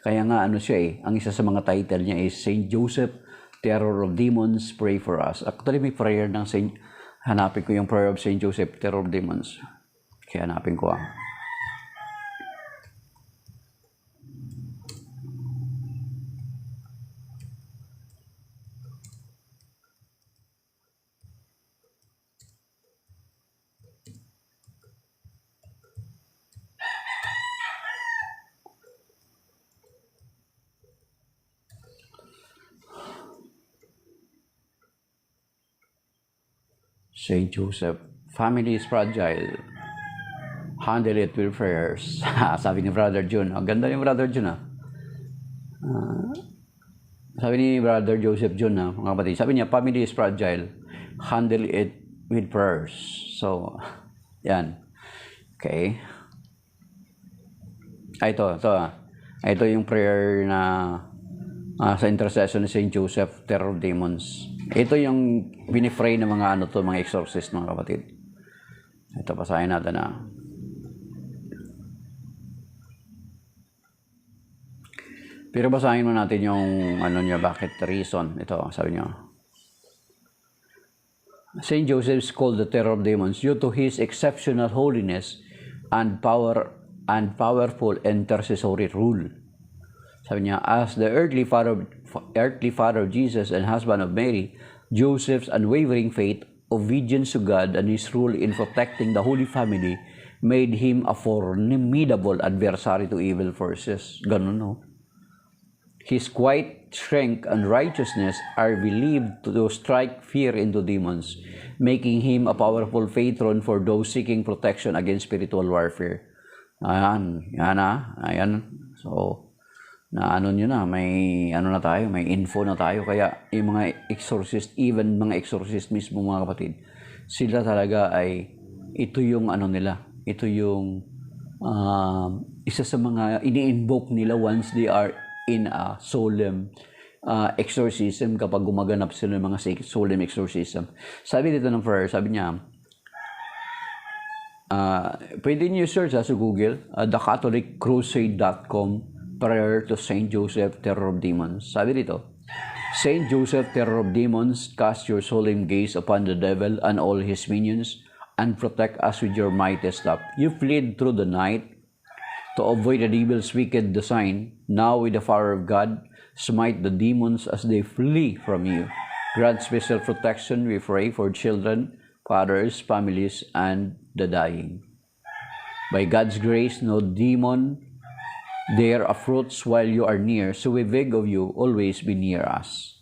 S2: Kaya nga siya ang isa sa mga title niya is St. Joseph, Terror of Demons, Pray for Us. Actually may prayer ng hanapin ko yung prayer of St. Joseph, Terror of Demons. Kaya hanapin ko St. Joseph, family is fragile. Handle it with prayers. Sabi ni Brother June. Ang ganda ni Brother June. Sabi ni Brother Joseph June, mga kapatid. Sabi niya, family is fragile. Handle it with prayers. So, yan. Okay. Ito yung prayer na sa intercession ni St. Joseph, Terror of Demons. Ito yung binifray ng mga mga exorcist, mga kapatid. Ito, basahin natin Pero basahin mo natin yung niya, bakit reason. Ito, sabi niya. St. Joseph is called the Terror of Demons due to his exceptional holiness, and powerful intercessory rule. Sabi niya, as the earthly father of Jesus and husband of Mary, Joseph's unwavering faith, obedience to God, and his rule in protecting the Holy Family made him a formidable adversary to evil forces. Ganun, no? His quiet strength and righteousness are believed to strike fear into demons, making him a powerful patron for those seeking protection against spiritual warfare. Ayan. So, may info na tayo. Kaya yung mga exorcist, even mga exorcist mismo mga kapatid, sila talaga ay, ito yung ito yung isa sa mga ini-invoke nila once they are in a solemn exorcism, kapag gumaganap sila ng mga solemn exorcism. Sabi dito ng prayer, sabi niya, pwede niyo search sa Google, thecatholicrusade.com, prayer to Saint Joseph, terror of demons. Sabi dito, Saint Joseph, terror of demons, cast your solemn gaze upon the devil and all his minions, and protect us with your mightiest love. You fled through the night to avoid the devil's wicked design. Now with the power of God, smite the demons as they flee from you. Grant special protection, we pray, for children, fathers, families, and the dying. By God's grace, no demon dare approach while you are near, so we beg of you, always be near us.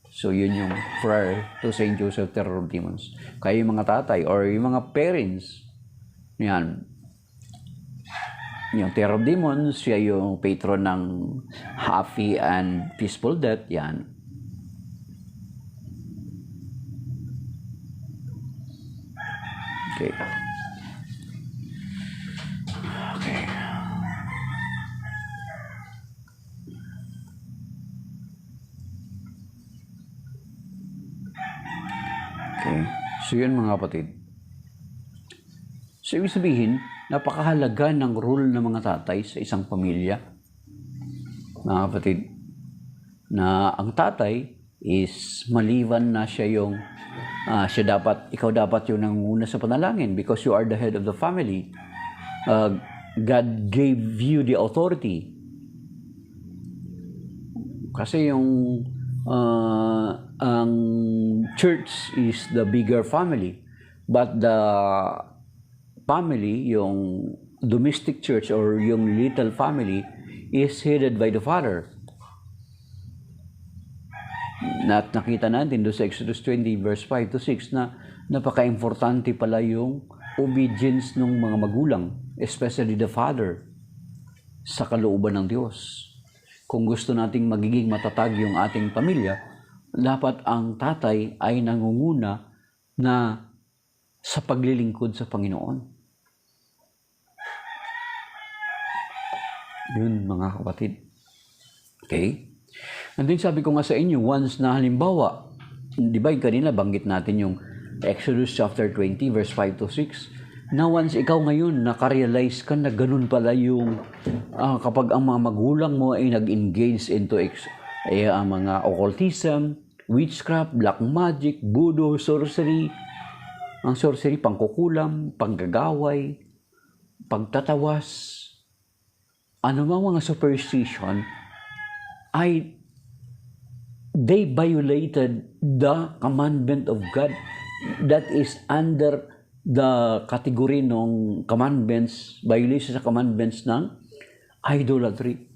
S2: So yun yung prayer to Saint Joseph, terror of demons. Kaya yung mga tatay or yung mga parents, yan, yung terror of demons, siya yung patron ng happy and peaceful death, yan. Okay. So yun mga kapatid. So ibig sabihin, napakahalaga ng role ng mga tatay sa isang pamilya. Mga kapatid, na ang tatay is maliban na siya yung ikaw dapat yung nanguna sa panalangin because you are the head of the family. God gave you the authority. Kasi yung ang church is the bigger family, but the family, yung domestic church or yung little family, is headed by the father. Nakita natin doon sa Exodus 20 verse 5 to 6 na napaka-importante pala yung obedience ng mga magulang, especially the father, sa kalooban ng Diyos. Kung gusto nating magiging matatag yung ating pamilya, dapat ang tatay ay nangunguna na sa paglilingkod sa Panginoon. Yun mga kapatid. Okay? And then sabi ko nga sa inyo, once na halimbawa, di ba kanina banggit natin yung Exodus chapter 20 verse 5 to 6, na once ikaw ngayon nakarealize ka na ganun pala yung kapag ang mga magulang mo ay nag-engage into ang mga occultism, witchcraft, black magic, voodoo, sorcery, ang sorcery, pangkukulam, panggagaway, pagtatawas, anumang mga superstition, they violated the commandment of God that is under the category ng commandments, violation sa commandments ng idolatry.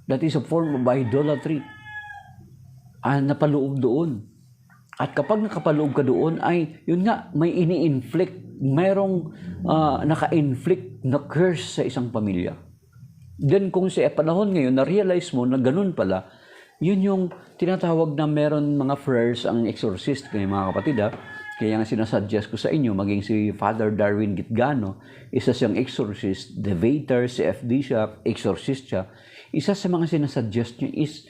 S2: That is a form of idolatry. Napaloob doon. At kapag nakapaloob ka doon, ay, yun nga, may ini-inflict, mayroong naka-inflict na curse sa isang pamilya. Then kung sa panahon ngayon, na-realize mo na ganun pala, yun yung tinatawag na meron mga prayers ang exorcist, kaya mga kapatid Kaya nga sinasuggest ko sa inyo, maging si Father Darwin Gitgano, isa siyang exorcist, devator, CFD siya, exorcist siya. Isa sa mga sinasuggest niya is,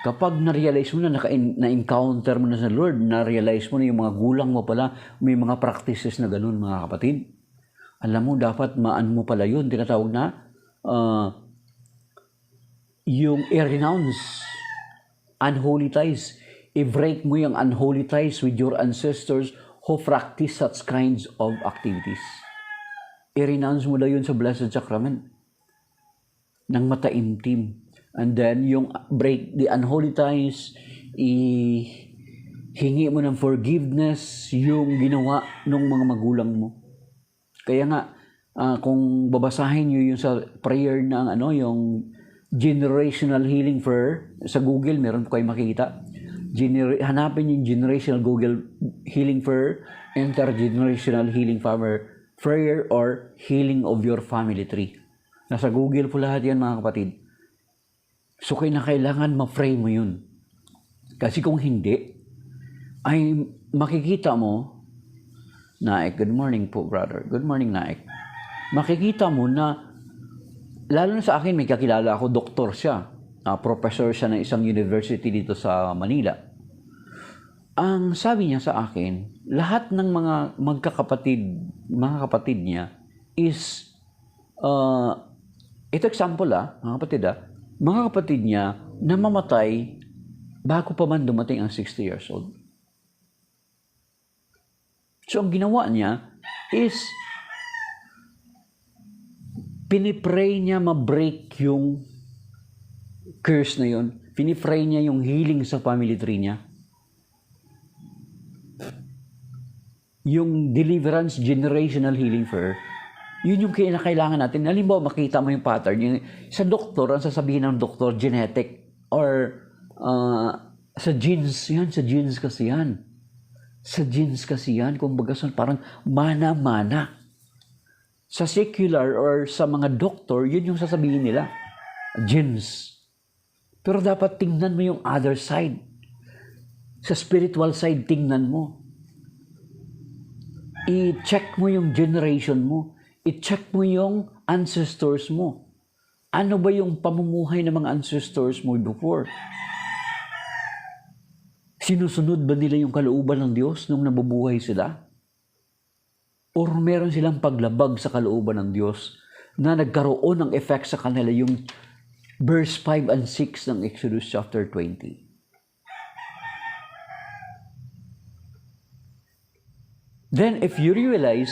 S2: kapag na-realize mo na, na-encounter mo na sa Lord, na-realize mo na yung mga gulang mo pala, may mga practices na ganun mga kapatid. Alam mo, dapat mo pala yun, tinatawag na, yung i-renounce unholy ties. I-break mo yung unholy ties with your ancestors who practice such kinds of activities. i-renounce mo daw yun sa Blessed Sacrament ng mataimtim. And then, yung break the unholy ties, hingi mo ng forgiveness yung ginawa ng mga magulang mo. Kaya nga, kung babasahin nyo yung sa prayer ng yung generational healing prayer, sa Google, meron po kayo makikita. Hanapin yung generational Google healing prayer, intergenerational healing prayer, or healing of your family tree. Nasa Google po lahat yan, mga kapatid. So, kailangan ma-pray mo yun. Kasi kung hindi, ay makikita mo, Naik, good morning po, brother. Good morning, Naik. Makikita mo na, lalo na sa akin, may kakilala ako, doktor siya. Professor siya ng isang university dito sa Manila. Ang sabi niya sa akin, lahat ng mga mga kapatid niya is, ito example mga kapatid mga kapatid niya namamatay bago pa man dumating ang 60 years old. So, ang ginawa niya is, pinipray niya ma-break yung curse na yun. Pinipray niya yung healing sa family tree niya. Yung deliverance generational healing prayer, yun yung kailangan natin. Halimbawa, makita mo yung pattern. Yung, sa doktor, ang sasabihin ng doktor, genetic or sa genes. Yan, sa genes kasi yan. Sa genes kasi yan. Kumbaga, parang mana-mana. Sa secular or sa mga doktor, yun yung sasabihin nila. Genes. Pero dapat tingnan mo yung other side. Sa spiritual side, tingnan mo. I-check mo yung generation mo. I-check mo yung ancestors mo. Ano ba yung pamumuhay ng mga ancestors mo before? Sinusunod ba nila yung kalooban ng Diyos nung nabubuhay sila? Or meron silang paglabag sa kalooban ng Diyos na nagkaroon ng effect sa kanila, yung verse 5 and 6 ng Exodus chapter 20. Then, if you realize,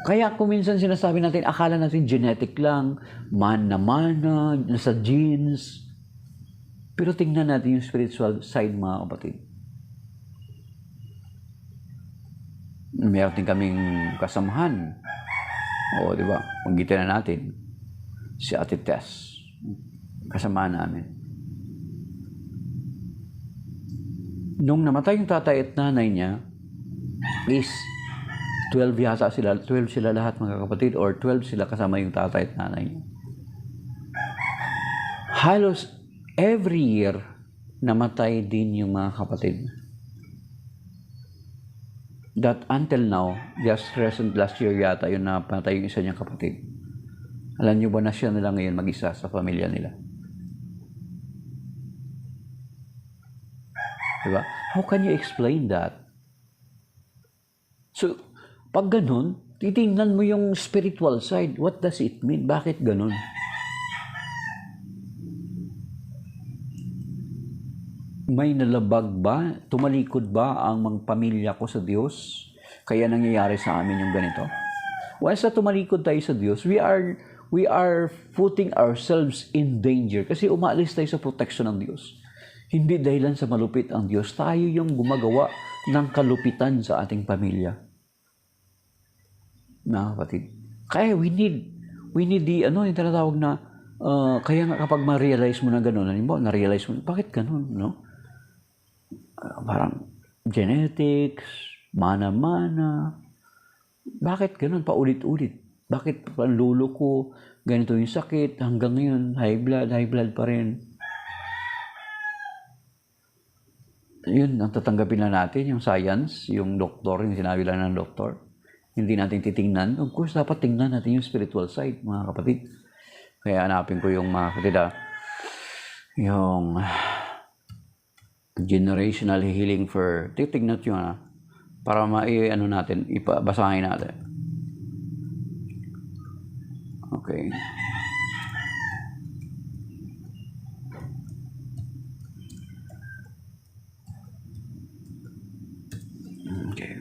S2: kaya kung minsan sinasabi natin, akala natin genetic lang, mana-mana, nasa genes. Pero tingnan natin yung spiritual side, mga kapatid. Meron din kaming kasamahan. O, di ba? Panggitan na natin. Si Ate Tess. Kasamahan namin. Nung namatay yung tatay at nanay niya, is 12 yata sila. 12 sila lahat, mga kapatid. Or 12 sila kasama yung tatay at nanay niya. Halos every year, namatay din yung mga kapatid. That until now, just recent last year yata, yun napatay yung isa niyang kapatid. Alam niyo ba na siya nila ngayon mag-isa sa pamilya nila? Diba? How can you explain that? So, pag ganun, titingnan mo yung spiritual side. What does it mean? Bakit ganun? May nalabag ba? Tumalikod ba ang mga pamilya ko sa Diyos? Kaya nangyayari sa amin yung ganito? Once na tumalikod tayo sa Diyos, we are putting ourselves in danger kasi umaalis tayo sa protection ng Diyos. Hindi dahilan sa malupit ang Diyos. Tayo yung gumagawa ng kalupitan sa ating pamilya. Mga kapatid. Kaya we need yung tinatawag na, kaya nga kapag ma-realize mo na gano'n, na-realize mo, bakit gano'n, no? Parang genetics, mana-mana. Bakit gano'n? Paulit-ulit. Bakit ang lolo ko, ganito yung sakit, hanggang ngayon, high blood pa rin. Yun, ang tatanggapin na natin, yung science, yung doktor, yung sinabi lang ng doktor. Hindi natin titingnan. Of course, dapat tingnan natin yung spiritual side, mga kapatid. Kaya hanapin ko yung mga kapatid, yung generational healing for, titignan nyo para natin, ipabasahin natin. Okay. Okay.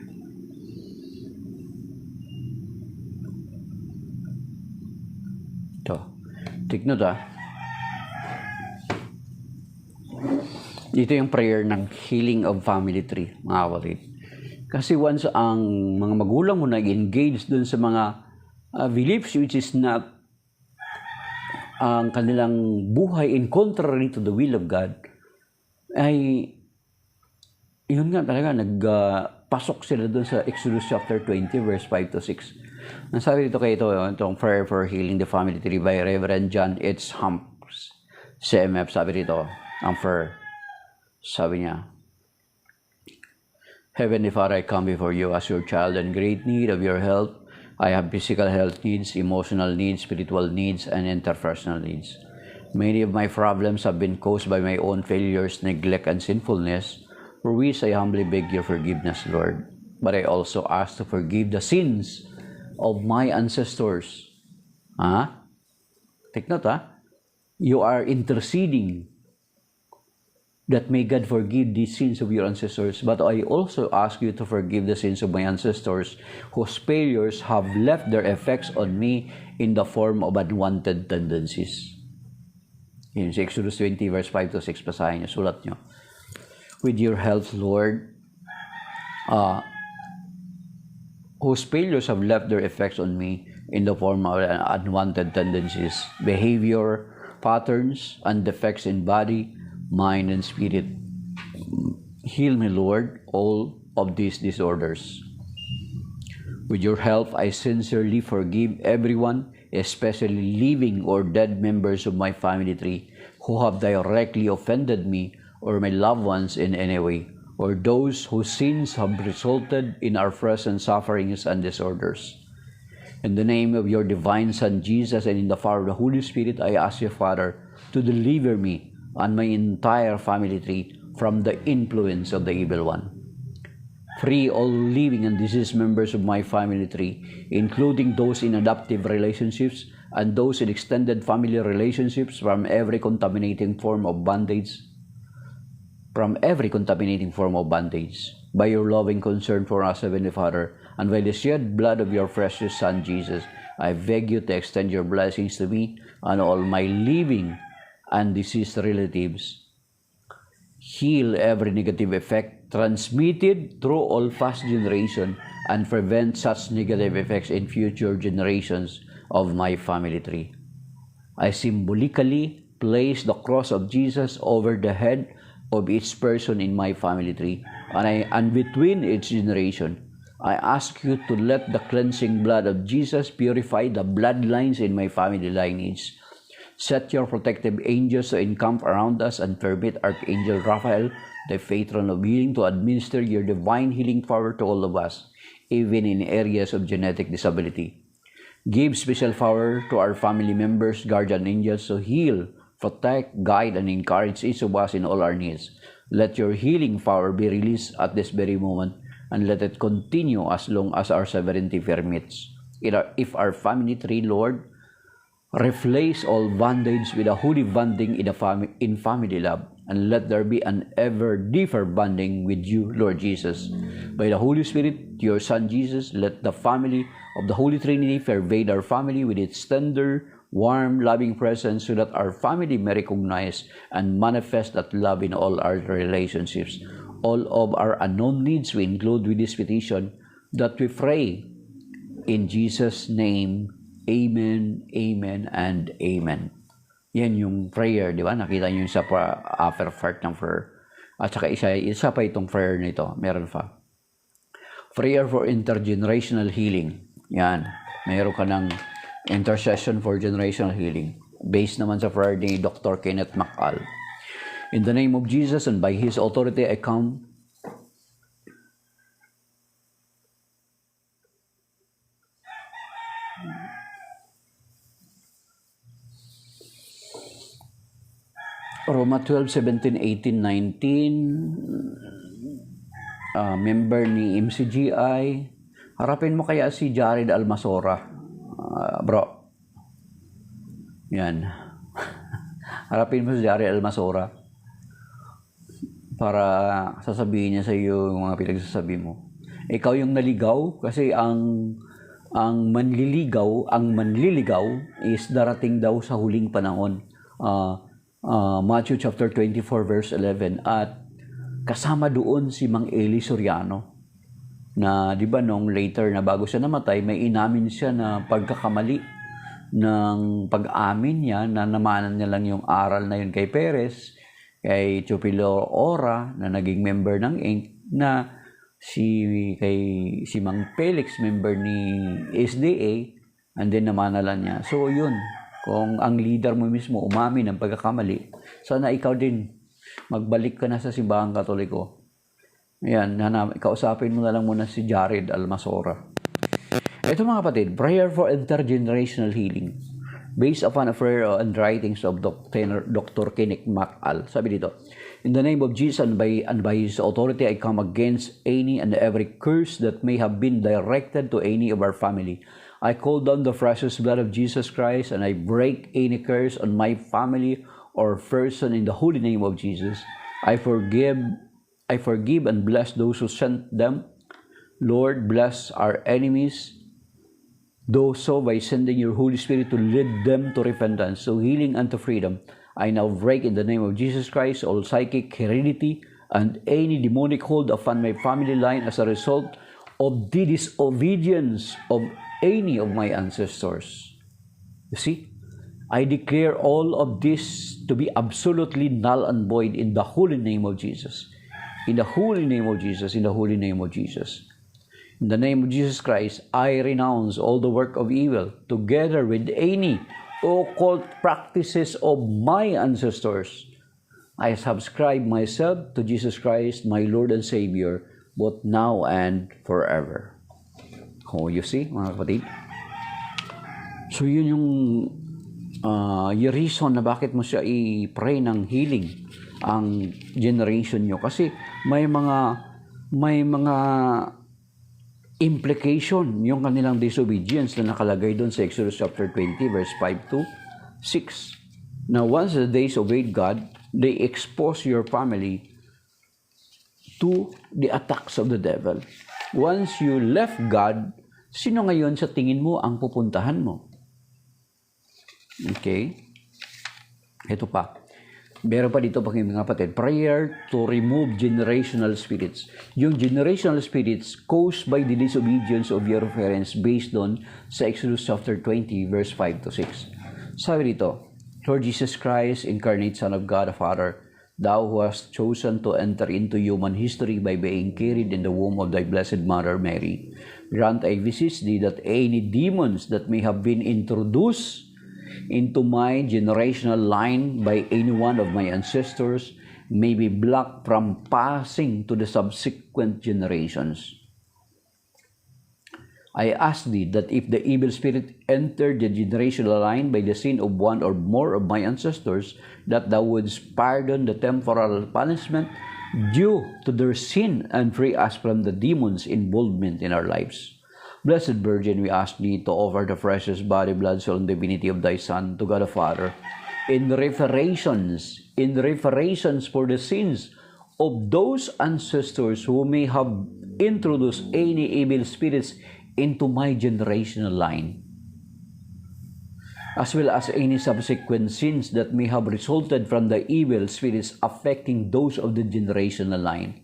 S2: Ito. Take note Ito yung prayer ng healing of family tree, mga kapatid. Kasi once ang mga magulang mo nag-engage dun sa mga beliefs which is not ang kanilang buhay in contrary to the will of God, ay yun nga talaga, nagpasok sila dun sa Exodus chapter 20, verse 5 to 6. Nasabi dito kayo itong prayer for healing the family tree by Reverend John H. Humps, CMF. Sabi dito, ang prayer. Sabi niya, Heavenly Father, I come before you as your child in great need of your help. I have physical health needs, emotional needs, spiritual needs, and interpersonal needs. Many of my problems have been caused by my own failures, neglect, and sinfulness, for which I humbly beg your forgiveness, Lord. But I also ask to forgive the sins of my ancestors. Take note, You are interceding that may God forgive the sins of your ancestors. But I also ask you to forgive the sins of my ancestors whose failures have left their effects on me in the form of unwanted tendencies. In Exodus 20, verse 5 to 6, basahin niyo, sulat niyo. With your help, Lord, whose failures have left their effects on me in the form of unwanted tendencies, behavior, patterns, and defects in body, mind, and spirit. Heal me, Lord, all of these disorders. With your help, I sincerely forgive everyone, especially living or dead members of my family tree who have directly offended me or my loved ones in any way, or those whose sins have resulted in our present sufferings and disorders. In the name of your divine Son, Jesus, and in the power of the Holy Spirit, I ask you, Father, to deliver me and my entire family tree from the influence of the evil one. Free all living and deceased members of my family tree, including those in adoptive relationships and those in extended family relationships, from every contaminating form of bondage. By your loving concern for us, Heavenly Father, and by the shed blood of your precious Son, Jesus, I beg you to extend your blessings to me and all my living and deceased relatives. Heal every negative effect transmitted through all past generations and prevent such negative effects in future generations of my family tree. I symbolically place the cross of Jesus over the head of each person in my family tree, and between each generation. I ask you to let the cleansing blood of Jesus purify the bloodlines in my family lineage. Set your protective angels to encamp around us and permit Archangel Raphael, the patron of healing, to administer your divine healing power to all of us, even in areas of genetic disability. Give special power to our family members, guardian angels, to heal, protect, guide, and encourage each of us in all our needs. Let your healing power be released at this very moment, and let it continue as long as our sovereignty permits. If our family tree, Lord, replace all bondage with a holy bonding in family love, and let there be an ever deeper bonding with you, Lord Jesus. By the Holy Spirit, your Son Jesus, let the family of the Holy Trinity pervade our family with its tender, warm, loving presence, so that our family may recognize and manifest that love in all our relationships. All of our unknown needs we include with this petition that we pray in Jesus' name. Amen, amen, and amen. Yan yung prayer, di ba? Nakita nyo yung sa upper part ng prayer. At saka isa pa itong prayer nito. Meron pa. Prayer for intergenerational healing. Yan. Meron ka ng intercession for generational healing. Based naman sa prayer ni Dr. Kenneth McCall. In the name of Jesus and by His authority, I come. Roma 12, 17, 18, 19. Member ni MCGI. Harapin mo kaya si Jared Almasora. Bro. Yan. Harapin mo si Jared Almasora. Para sasabihin niya sa iyo yung mga pinagsasabi mo. Ikaw yung naligaw kasi ang ang manliligaw is darating daw sa huling panahon. Matthew chapter 24 verse 11, at kasama doon si Mang Eli Soriano na 'di ba nung later na bago siya namatay, may inamin siya na pagkakamali ng pag-amin niya na namanan niya lang yung aral na yun kay Perez, kay Chupilo Ora na naging member ng INC, na si Mang Felix member ni SDA, and then namanalan niya. So yun, kung ang leader mo mismo umamin ng pagkakamali, sana ikaw din magbalik ka na sa simbahang Katoliko. Ayan, kausapin mo na lang muna si Jared Almasora. Ito mga kapatid, prayer for intergenerational healing based upon a prayer and writings of Dr. Kenneth MacAl. Sabi dito, in the name of Jesus and by His authority, I come against any and every curse that may have been directed to any of our family. I call down the precious blood of Jesus Christ and I break any curse on my family or person in the holy name of Jesus. I forgive and bless those who sent them. Lord, bless our enemies, though so by sending your Holy Spirit to lead them to repentance, so healing and to freedom. I now break in the name of Jesus Christ all psychic heredity and any demonic hold upon my family line as a result of the disobedience of any of my ancestors. You see, I declare all of this to be absolutely null and void in the holy name of Jesus. In the holy name of Jesus, in the holy name of Jesus. In the name of Jesus Christ, I renounce all the work of evil together with any occult practices of my ancestors. I subscribe myself to Jesus Christ, my Lord and Savior, both now and forever. Oh, you see, mga kapatid? So, yun yung reason na bakit mo siya i-pray ng healing ang generation nyo. Kasi may mga implication yung kanilang disobedience na nakalagay doon sa Exodus chapter 20 verse 5 to 6. Now, once the days obeyed God, they expose your family to the attacks of the devil. Once you left God, sino ngayon sa tingin mo ang pupuntahan mo? Okay? Ito pa. Meron pa dito mga kapatid, prayer to remove generational spirits. Yung generational spirits caused by the disobedience of your parents based on sa Exodus chapter 20 verse 5 to 6. Sabi dito, Lord Jesus Christ, incarnate Son of God the Father, Thou who hast chosen to enter into human history by being carried in the womb of Thy Blessed Mother Mary, grant I beseech Thee that any demons that may have been introduced into my generational line by any one of my ancestors may be blocked from passing to the subsequent generations. I ask Thee that if the evil spirit entered the generational line by the sin of one or more of my ancestors, that Thou wouldst pardon the temporal punishment due to their sin and free us from the demons' involvement in our lives. Blessed Virgin, we ask Thee to offer the precious body, blood, soul, and divinity of Thy Son to God the Father in reparations for the sins of those ancestors who may have introduced any evil spirits into my generational line, as well as any subsequent sins that may have resulted from the evil spirits affecting those of the generational line.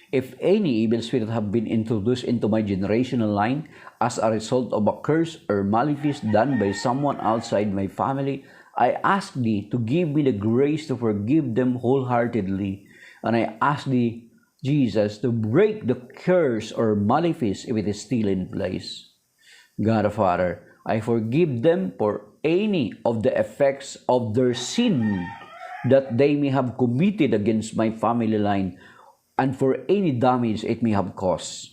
S2: If any evil spirit have been introduced into my generational line as a result of a curse or malefice done by someone outside my family, I ask Thee to give me the grace to forgive them wholeheartedly, and I ask Thee, Jesus, to break the curse or malefice if it is still in place. God the Father, I forgive them for any of the effects of their sin that they may have committed against my family line, and for any damage it may have caused.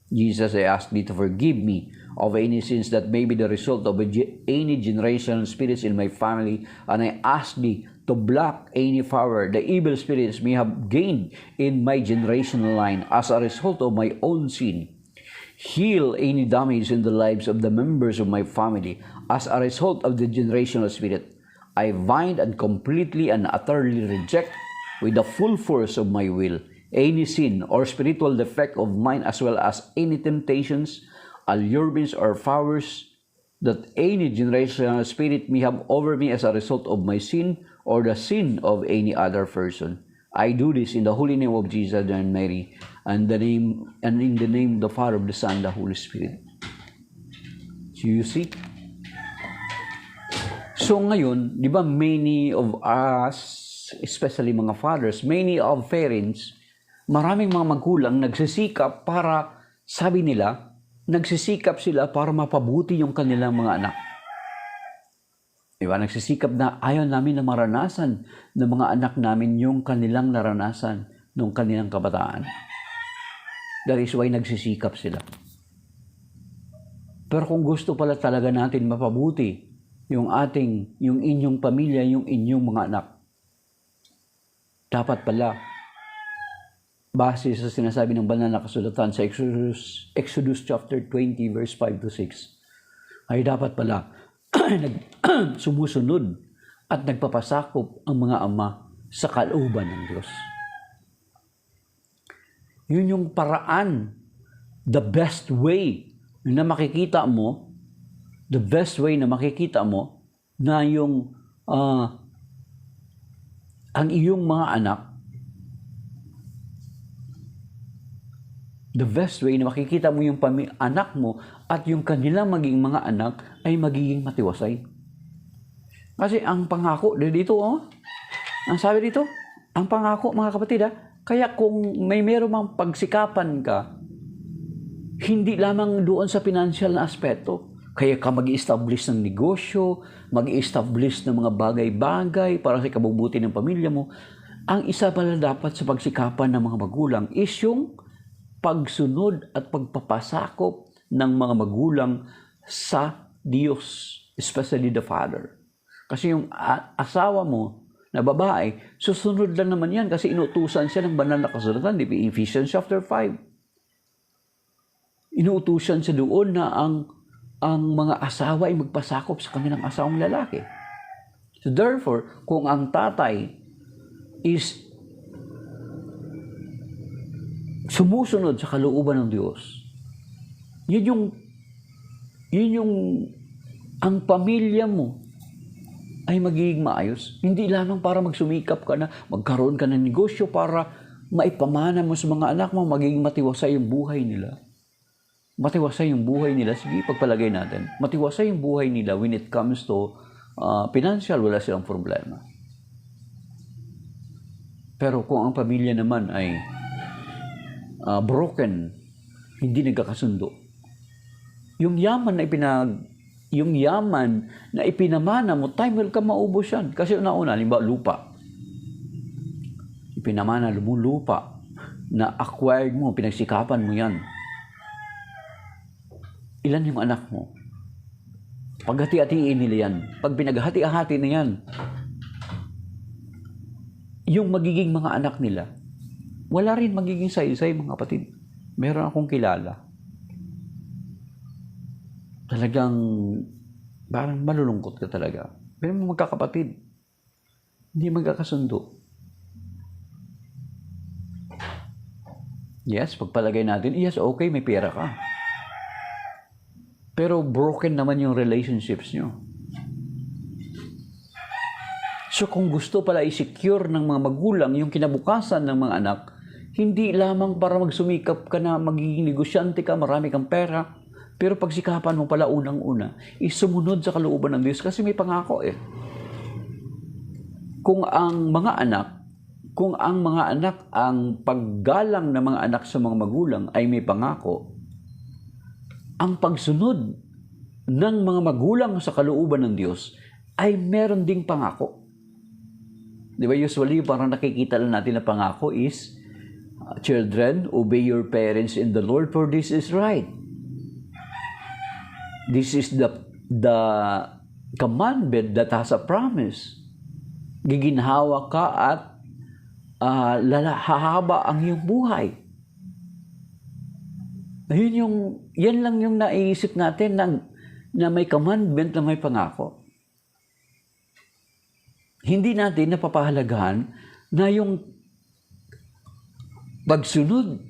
S2: Jesus, I ask Thee to forgive me of any sins that may be the result of any generational spirits in my family, and I ask Thee to block any power the evil spirits may have gained in my generational line as a result of my own sin. Heal any damage in the lives of the members of my family as a result of the generational spirit. I bind and completely and utterly reject with the full force of my will any sin or spiritual defect of mine, as well as any temptations allurements, or powers that any generational spirit may have over me as a result of my sin or the sin of any other person. I do this in the holy name of Jesus and Mary, and in the name of the Father, of the Son, the Holy Spirit. So you see? So ngayon, di ba, many of us, especially mga fathers, many of parents, maraming mga magulang nagsisikap para, sabi nila, nagsisikap sila para mapabuti yung kanilang mga anak. Diba? Nagsisikap na ayaw namin na maranasan ng mga anak namin yung kanilang naranasan nung kanilang kabataan. That is why nagsisikap sila. Pero kung gusto pala talaga natin mapabuti yung inyong pamilya, yung inyong mga anak, dapat pala, base sa sinasabi ng banal na kasulatan sa Exodus chapter 20 verse 5 to 6, ay dapat pala sumusunod at nagpapasakop ang mga ama sa kalooban ng Diyos. Yun yung paraan, the best way na makikita mo, na yung ang iyong mga anak, the best way na makikita mo yung anak mo at yung kanilang magiging mga anak ay magiging matiwasay. Kasi ang pangako, dito, ang sabi dito, ang pangako, mga kapatid, kaya kung meron mang pagsikapan ka, hindi lamang doon sa financial na aspeto, kaya ka mag-i-establish ng negosyo, mag-i-establish ng mga bagay-bagay para sa kabubuti ng pamilya mo, ang isa pala dapat sa pagsikapan ng mga magulang is yung pagsunod at pagpapasakop ng mga magulang sa Diyos, especially the Father. Kasi yung asawa mo na babae, susunod lang naman yan kasi inutusan siya ng banal na kasulatan, di ba? Ephesians chapter 5. Inutusan siya doon na ang mga asawa ay magpasakop sa kanilang asawang lalaki. So therefore, kung ang tatay is sumusunod sa kalooban ng Diyos, yun yung ang pamilya mo ay magiging maayos. Hindi lamang para magsumikap ka na, magkaroon ka ng negosyo para maipamana mo sa mga anak mo, magiging matiwasay yung buhay nila. Matiwasay yung buhay nila. Sige, pagpalagay natin. Matiwasay yung buhay nila when it comes to financial, wala silang problema. Pero kung ang pamilya naman ay broken, hindi nagkakasundo, yung yaman na ipinamana mo, time will come, maubos yan. Kasi una, halimbawa, lupa. Ipinamana mo lupa na acquired mo, pinagsikapan mo yan. Ilan yung anak mo? Paghati-hatiin nila yan. Pag pinaghati-hati na yan, yung magiging mga anak nila, wala rin magiging saysay, mga kapatid. Meron akong kilala. Talagang parang malulungkot ka talaga. Pero magkakapatid, hindi magkakasundo. Yes, pagpalagay natin, yes, okay, may pera ka. Pero broken naman yung relationships nyo. So kung gusto pala i-secure ng mga magulang yung kinabukasan ng mga anak, hindi lamang para magsumikap ka na magiging negosyante ka, marami kang pera, pero pagsikapan mo pala unang-una, isumunod sa kalooban ng Diyos kasi may pangako eh. Kung ang mga anak, ang paggalang ng mga anak sa mga magulang ay may pangako, ang pagsunod ng mga magulang sa kalooban ng Diyos ay meron ding pangako. Di ba usually parang nakikita lang natin na pangako is, children, obey your parents in the Lord for this is right. This is the commandment that has a promise. Giginhawa ka at hahaba ang iyong buhay. Yan lang yung naiisip natin na may commandment na may pangako. Hindi natin napapahalagahan na yung pagsunod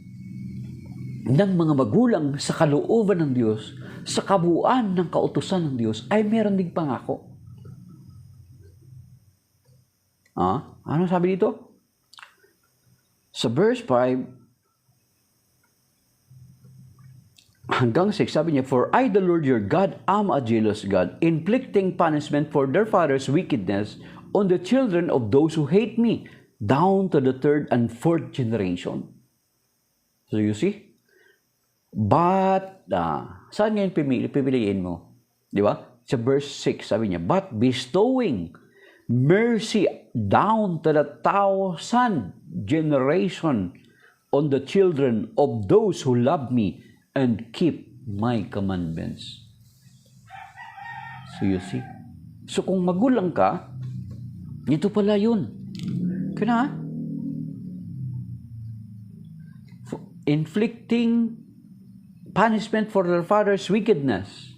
S2: ng mga magulang sa kalooban ng Diyos, sa kabuuan ng kautusan ng Diyos, ay meron ding pangako. Ano sabi dito? Sa verse 5, hanggang 6, sabi niya, "For I, the Lord your God, am a jealous God, inflicting punishment for their father's wickedness on the children of those who hate me, down to the third and fourth generation." So you see? But, saan ngayon pipiliin mo? Di ba? Sa verse 6, sabi niya, "But bestowing mercy down to the 1,000th generation on the children of those who love me and keep my commandments." So you see? So kung magulang ka, ito pala yun. Kaya inflicting punishment for their father's wickedness.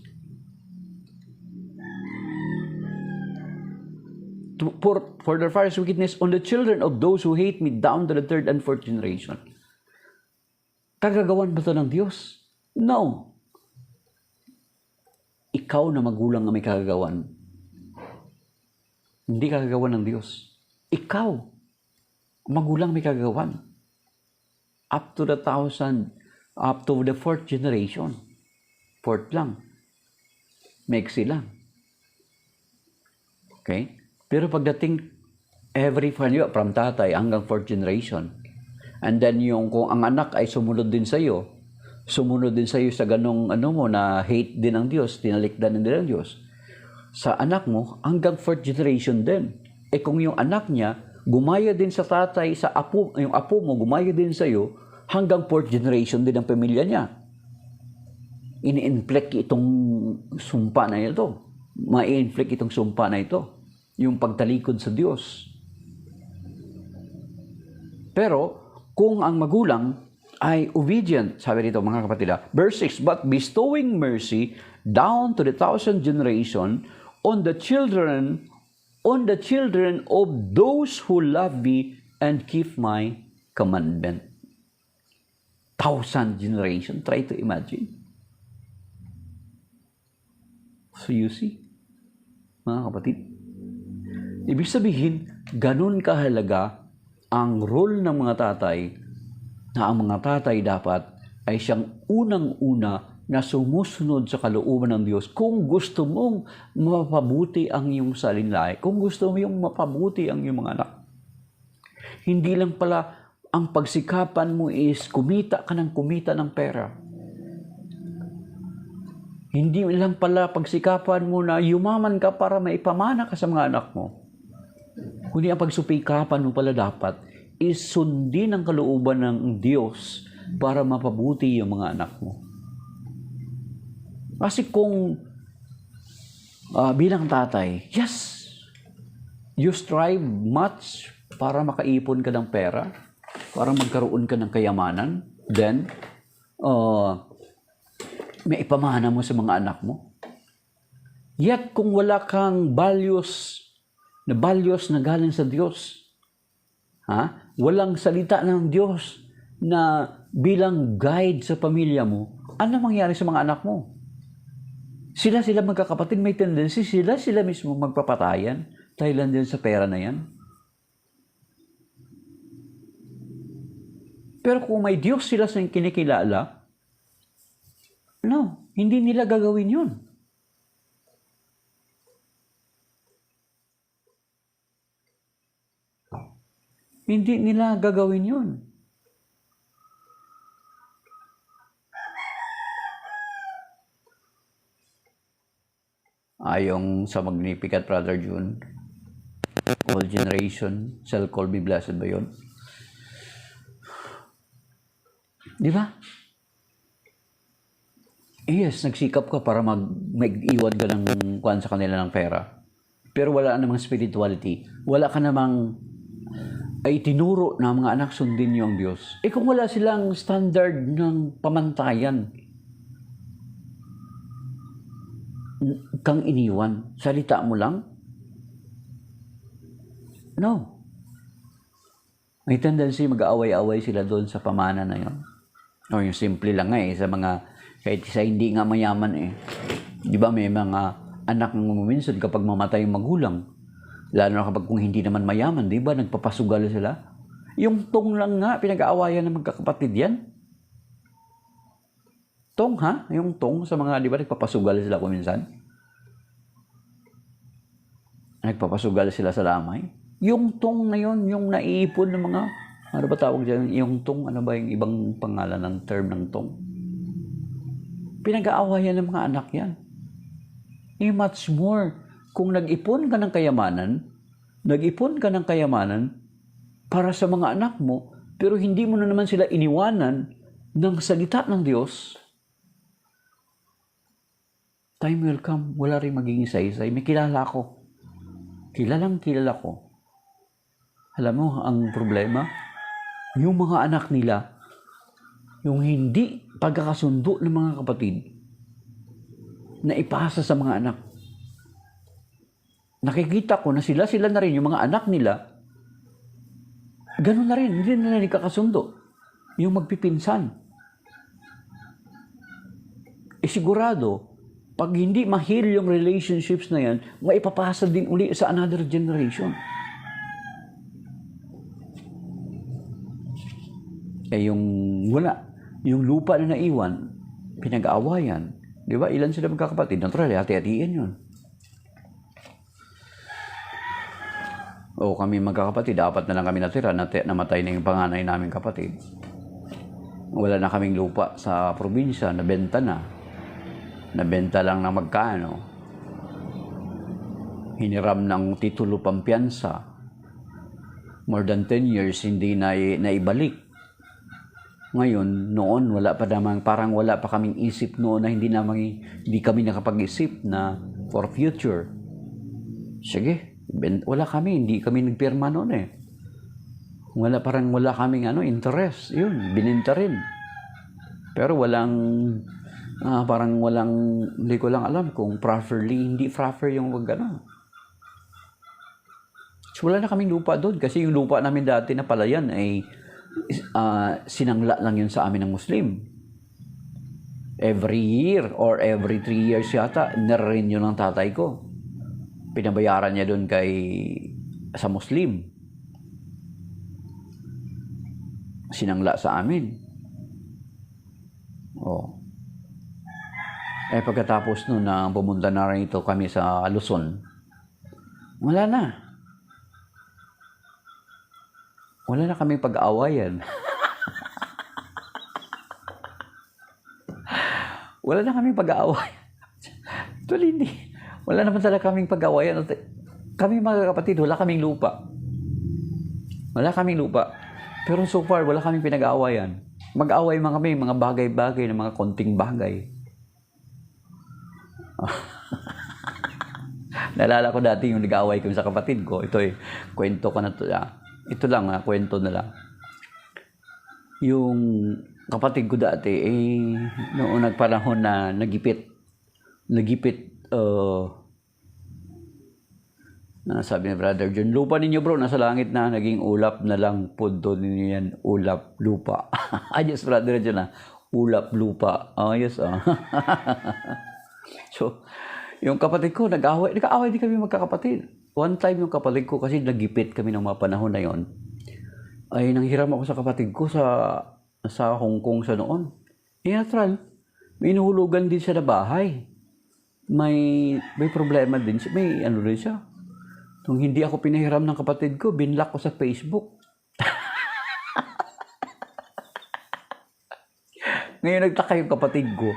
S2: For their father's wickedness on the children of those who hate me, down to the third and fourth generation. Kagagawan ba ito ng Diyos? No. Ikaw na magulang ang may kagagawan. Hindi kagagawan ng Diyos. Ikaw, magulang may kagagawan. Up to the 1,000, up to the fourth generation. Fourth lang. Maiksi lang. Okay? Pero pagdating every family, from tatay hanggang fourth generation, and then yung kung ang anak ay sumunod din sa iyo sa ganong na hate din ng Diyos, tinalikdan din ng Diyos, sa anak mo hanggang fourth generation din. Kung yung anak niya gumaya din sa tatay, sa apo, yung apo mo gumaya din sa iyo, hanggang fourth generation din ang pamilya niya. Ini-inflict itong sumpa na ito. Ma-inflict itong sumpa na ito. Yung pagtalikod sa Diyos. Pero, kung ang magulang ay obedient, sabi dito mga kapatid, verse 6, "But bestowing mercy down to the 1,000th generation on the children of those who love me and keep my commandment." 1,000 generation. Try to imagine. So you see, mga kapatid, ibig sabihin, ganun kahalaga ang role ng mga tatay, na ang mga tatay dapat ay siyang unang-una na sumusunod sa kalooban ng Diyos kung gusto mong mapabuti ang iyong salinlay, kung gusto mo yung mapabuti ang iyong mga anak. Hindi lang pala ang pagsikapan mo is kumita ka ng pera. Hindi lang pala pagsikapan mo na yumaman ka para maipamana ka sa mga anak mo. Kundi ang pagsupikapan mo pala dapat is sundin ang kalooban ng Diyos para mapabuti yung mga anak mo. Kasi kung bilang tatay, yes, you strive much para makaipon ka ng pera, para magkaroon ka ng kayamanan, then may ipamana mo sa mga anak mo. Yet kung wala kang values na galing sa Diyos, walang salita ng Diyos na bilang guide sa pamilya mo, ano mangyari sa mga anak mo? Sila magkakapatid, may tendency sila mismo magpapatayan dahil lang din sa pera na yan. Pero kung may Diyos sila sa kinikilala, no, hindi nila gagawin yun. Hindi nila gagawin yun. Ayong sa Magnificat, Brother June, all generation shall call me blessed ba yun? Di ba? Yes, nagsikap ka para mag-iwan ka ng kuwan sa kanila ng pera. Pero wala namang spirituality. Wala ka namang ay tinuro na mga anak sundin yung Diyos. Kung wala silang standard ng pamantayan, kang iniwan, salita mo lang? No. May tendency mag-aaway-away sila doon sa pamana na yon. O yung simple lang nga sa mga, kahit sa hindi nga mayaman Di ba may mga anak ng minsan kapag mamatay yung magulang, lalo na kapag kung hindi naman mayaman, di ba nagpapasugal sila? Yung tong lang nga, pinag-aawayan ng magkakapatid yan. Tong yung tong sa mga, di ba nagpapasugal sila kung minsan? Nagpapasugal sila sa lamay. Yung tong na yun, yung naiipon ng mga, ano ba tawag dyan? Yung tong, ano ba yung ibang pangalan ng term ng tong? Pinag-aawayan ng mga anak yan. Much more, kung nag-ipon ka ng kayamanan para sa mga anak mo, pero hindi mo na naman sila iniwanan ng salita ng Diyos, time will come, wala rin magiging saysay. May kilala ko. Kilala ko. Alam mo, ang problema, yung mga anak nila, yung hindi pagkakasundo ng mga kapatid, na ipasa sa mga anak. Nakikita ko na sila na rin, yung mga anak nila, ganun na rin, hindi na nagkakasundo. Yung magpipinsan. Sigurado, pag hindi mahil yung relationships na yan, maipapasa din uli sa another generation. Yung wala, yung lupa na naiwan, pinag-aawayan. Di ba? Ilan sila magkakapatid? Natural, hati-hatiin yun. O kami magkakapatid, dapat na lang kami natira, namatay na yung panganay naming kapatid. Wala na kaming lupa sa probinsya, nabenta na. Nabenta lang na magkano. Hiniram ng titulo pampiyansa. More than 10 years, hindi na naibalik. Ngayon, noon, wala pa naman, parang wala pa kaming isip noon na hindi kami nakapag-isip na for future. Sige, wala kami, hindi kami nagpirma noon Parang wala kaming interest. Yun, bininta rin. Pero hindi ko lang alam kung hindi proper yung So wala na kaming lupa doon kasi yung lupa namin dati na palayan ay sinangla lang yun sa amin ng Muslim. Every year or every 3 years yata, nire-renew ng tatay ko. Pinabayaran niya doon sa Muslim. Sinangla sa amin. Pagkatapos nun na pumunta na rin ito kami sa Luzon, wala na. Wala na kaming pag-aawayan. Wala na kaming pag-aawayan. Tuloy hindi. Wala naman talaga kaming pag-aawayan. Kami mga kapatid, wala kaming lupa. Wala kaming lupa. Pero so far, wala kaming pinag-aawayan. Mag-aaway man kami, mga bagay-bagay, ng mga konting bagay. Naalala ko dati yung nag-aaway kami sa kapatid ko. Ito kwento ko na to. Ito lang, kwento na lang. Yung kapatid ko dati, noong nagpanahon na nagipit, sabi ni Brother John, lupa ninyo bro, nasa langit na, naging ulap na lang, pundo ninyo yan, ulap, lupa. Ayos, Brother John ulap, lupa. Ayos, So, yung kapatid ko, nag-away din kami magkakapatid. One time yung kapatid ko, kasi nagipit kami ng mga panahon na yon, ay nanghiram ako sa kapatid ko sa Hong Kong sa noon. Natural, may inuhulugan din siya na bahay. May problema din siya, may rin siya. Nung hindi ako pinahiram ng kapatid ko, binlock ko sa Facebook. Ngayon nagtaka yung kapatid ko.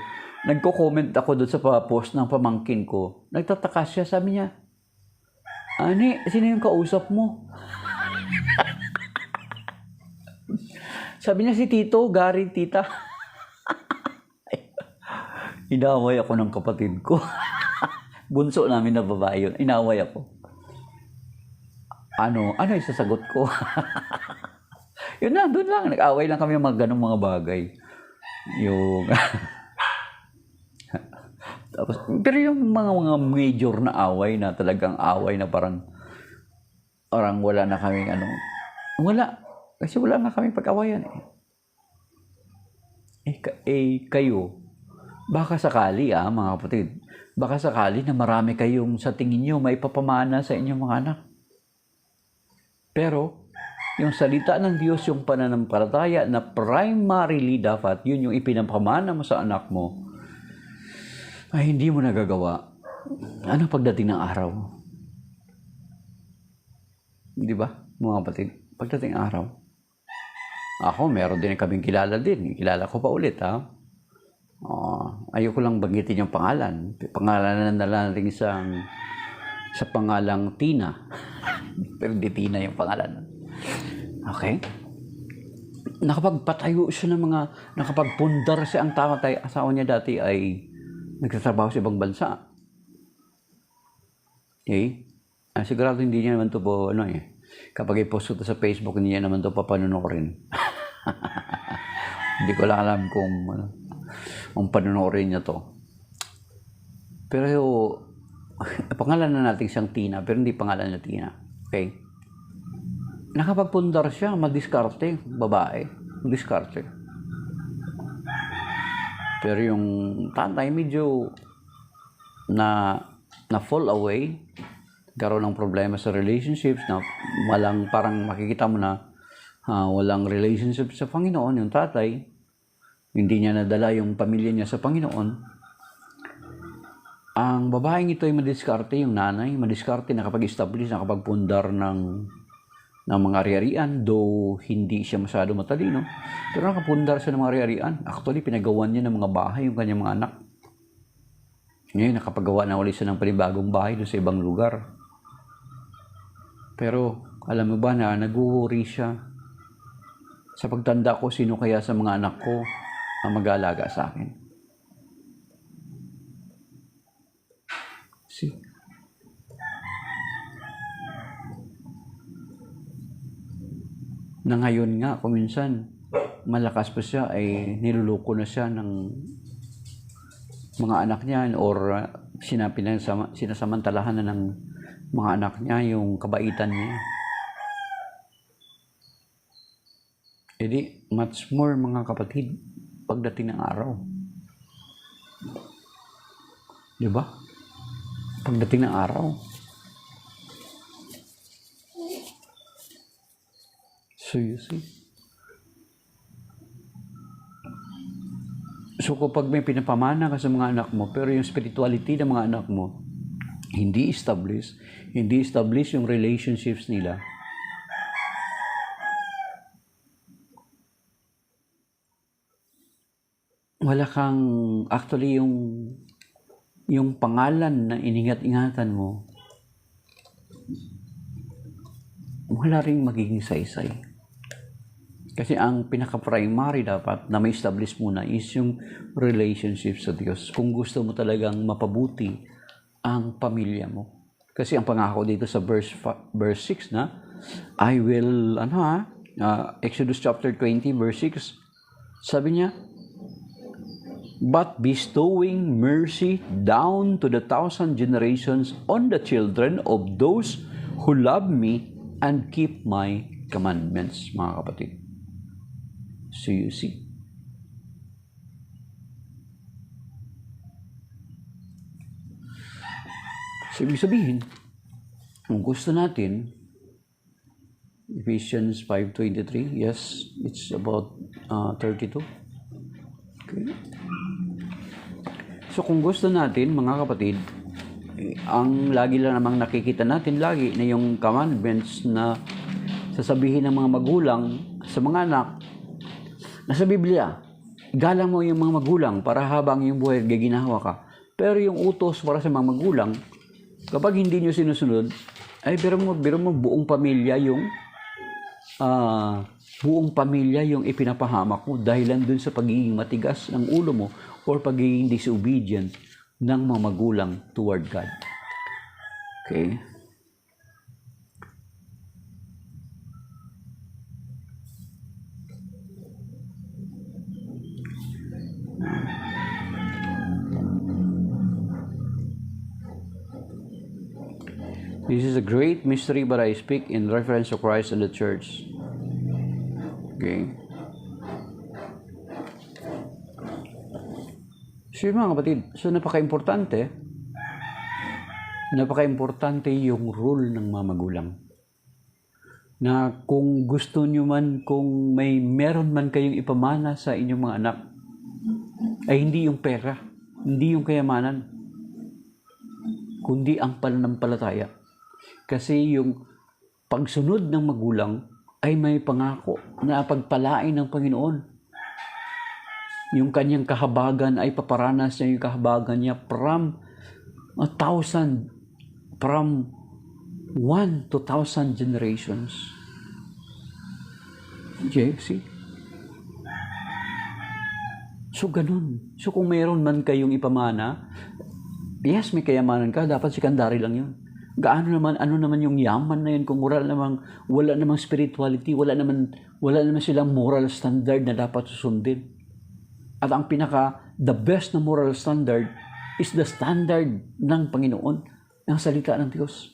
S2: Nagko-comment ako doon sa post ng pamangkin ko. Nagtataka siya, sabi niya, Ani, sino yung kausap mo? Sabi niya si Tito, Gary, Tita. Inaway ako ng kapatid ko. Bunso namin na babae yun. Inaway ako. Ano yung sasagot ko? Yun na, doon lang. Nag-away lang kami ng mga ganong mga bagay. Yung... Tapos, pero yung mga major na away na talagang away na parang wala na kaming wala. Kasi wala na kaming pag-awayan Kayo, baka sakali mga kapatid, baka sakali na marami kayong sa tingin nyo may papamana sa inyong mga anak. Pero, yung salita ng Diyos, yung pananampalataya na primarily dapat, yun yung ipinapamana mo sa anak mo, ay hindi mo nagagawa. Ano pagdating ng araw? Di ba, mga kapatid? Pagdating ng araw. Ako, meron din kaming kilala din. Kilala ko pa ulit, ayoko lang banggitin yung pangalan. Pangalan na natin sa pangalang Tina. Pero di Tina yung pangalan. Okay? Nakapagpatayo siya ng mga, nakapagpundar siya. Ang asawa niya dati ay nagtatrabaho sa ibang bansa. Okay? Sigurado hindi niya naman ito po, kapag i-post ko sa Facebook, hindi niya naman ito papanunorin. Hindi ko lang alam kung panunorin niya to. Pero pangalan na natin siyang Tina, pero hindi pangalan niya Tina. Okay? Nakapagpundar siya, madiskarte, babae. Madiskarte. Pero yung tatay medyo na fall away, karoon ng problema sa relationships, na parang makikita mo na walang relationship sa Panginoon, yung tatay, hindi niya nadala yung pamilya niya sa Panginoon. Ang babaeng ito ay madiskarte, yung nanay, madiskarte, nakapag-establish, nakapagpundar ng mga ari-arian, though hindi siya masyado matalino, pero nakapundar siya ng mga ari-arian. Actually, pinagawan niya ng mga bahay yung kanyang mga anak. Ngayon, nakapagawa na ulit siya ng panibagong bahay doon sa ibang lugar. Pero, alam mo ba na nag-worry siya sa pagtanda ko, sino kaya sa mga anak ko ang mag-aalaga sa akin? See? Na ngayon nga, kuminsan, malakas pa siya, ay niluloko na siya ng mga anak niya or sinasamantalahan na ng mga anak niya yung kabaitan niya. Edi, much more mga kapatid, pagdating ng araw. Di ba? Pagdating ng araw. So you see. So kapag may pinapamana ka sa mga anak mo, pero yung spirituality ng mga anak mo, hindi establish yung relationships nila, wala kang, actually yung pangalan na iningat-ingatan mo, wala ring magiging saysay. Kasi ang pinaka-primary dapat na may establish muna is yung relationship sa Diyos. Kung gusto mo talagang mapabuti ang pamilya mo. Kasi ang pangako dito sa verse 6 na, I will, Exodus chapter 20 verse 6, sabi niya, but bestowing mercy down to the 1,000 generations on the children of those who love me and keep my commandments, mga kapatid. So you see. So ibig sabihin, kung gusto natin, Ephesians 5:23, yes, it's about 32. Okay. So kung gusto natin, mga kapatid, ang lagi lang namang nakikita natin lagi na yung commandments na sasabihin ng mga magulang sa mga anak, nasa Biblia, galang mo yung mga magulang para habang yung buhay gaginawa ka. Pero yung utos para sa mga magulang, kapag hindi nyo sinusunod, ay biro mo buong pamilya yung ipinapahamak mo dahilan dun sa pagiging matigas ng ulo mo or pagiging disobedient ng mga magulang toward God. Okay? This is a great mystery, but I speak in reference to Christ and the church. Okay. So yun, mga kapatid, so napaka-importante yung role ng mga magulang. Na kung gusto nyo man, kung meron man kayong ipamana sa inyong mga anak, ay hindi yung pera, hindi yung kayamanan, kundi ang pananampalataya. Kasi yung pagsunod ng magulang ay may pangako na pagpalain ng Panginoon. Yung kanyang kahabagan ay paparanas niya yung kahabagan niya from 1 to 1,000 generations. Okay, see? So, ganun. So, kung mayroon man kayong ipamana, yes, may kayamanan ka, dapat secondary lang yun. Ano naman yung yaman na yun kung wala namang spirituality, wala naman silang moral standard na dapat susundin. At ang the best na moral standard is the standard ng Panginoon, ng salita ng Diyos.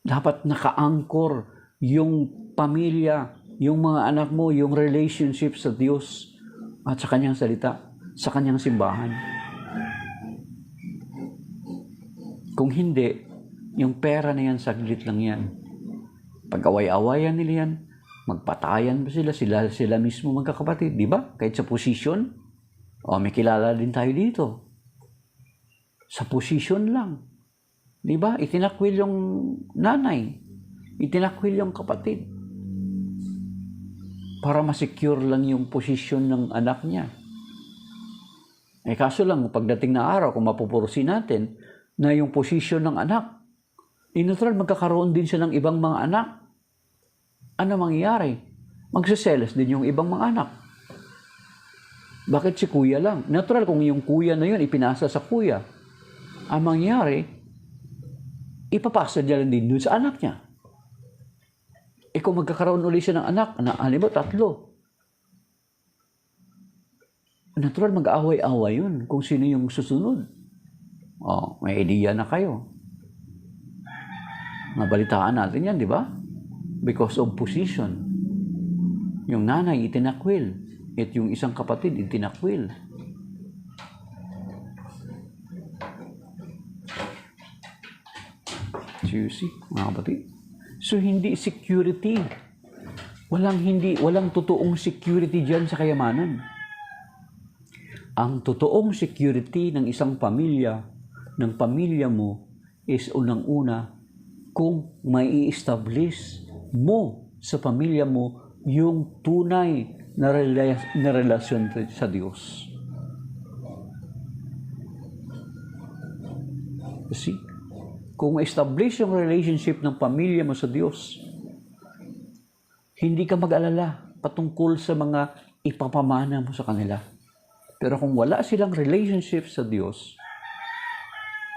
S2: Dapat naka-anchor yung pamilya, yung mga anak mo, yung relationship sa Diyos at sa kanyang salita, sa kanyang simbahan. Kung hindi, yung pera na yan, saglit lang yan. Pag-away-awayan nila yan, magpatayan pa sila mismo magkakapatid, di ba? Kahit sa posisyon, may kilala din tayo dito. Sa posisyon lang. Di ba? Itinakwil yung nanay. Itinakwil yung kapatid. Para masecure lang yung posisyon ng anak niya. Kaso lang, pagdating na araw, kung mapupursi natin, na yung posisyon ng anak, natural, magkakaroon din siya ng ibang mga anak. Ano mangyayari? Magsiselos din yung ibang mga anak. Bakit si kuya lang? Natural, kung yung kuya na yun ipinasa sa kuya, ang mangyayari, ipapasa niya din dun sa anak niya. Kung magkakaroon ulit siya ng anak, halimbawa 3. Natural, mag-away-away yun kung sino yung susunod. May idea na kayo. Nabalitaan natin yan, di ba? Because of position. Yung nanay itinakwil, at yung isang kapatid itinakwil. So you see, mga kapatid. So hindi security. Walang totoong security diyan sa kayamanan. Ang totoong security ng isang pamilya, ng pamilya mo, is unang-una kung may i-establish mo sa pamilya mo yung tunay na relasyon sa Diyos. See? Kung ma-establish yung relationship ng pamilya mo sa Diyos, hindi ka mag-alala patungkol sa mga ipapamana mo sa kanila. Pero kung wala silang relationship sa Diyos,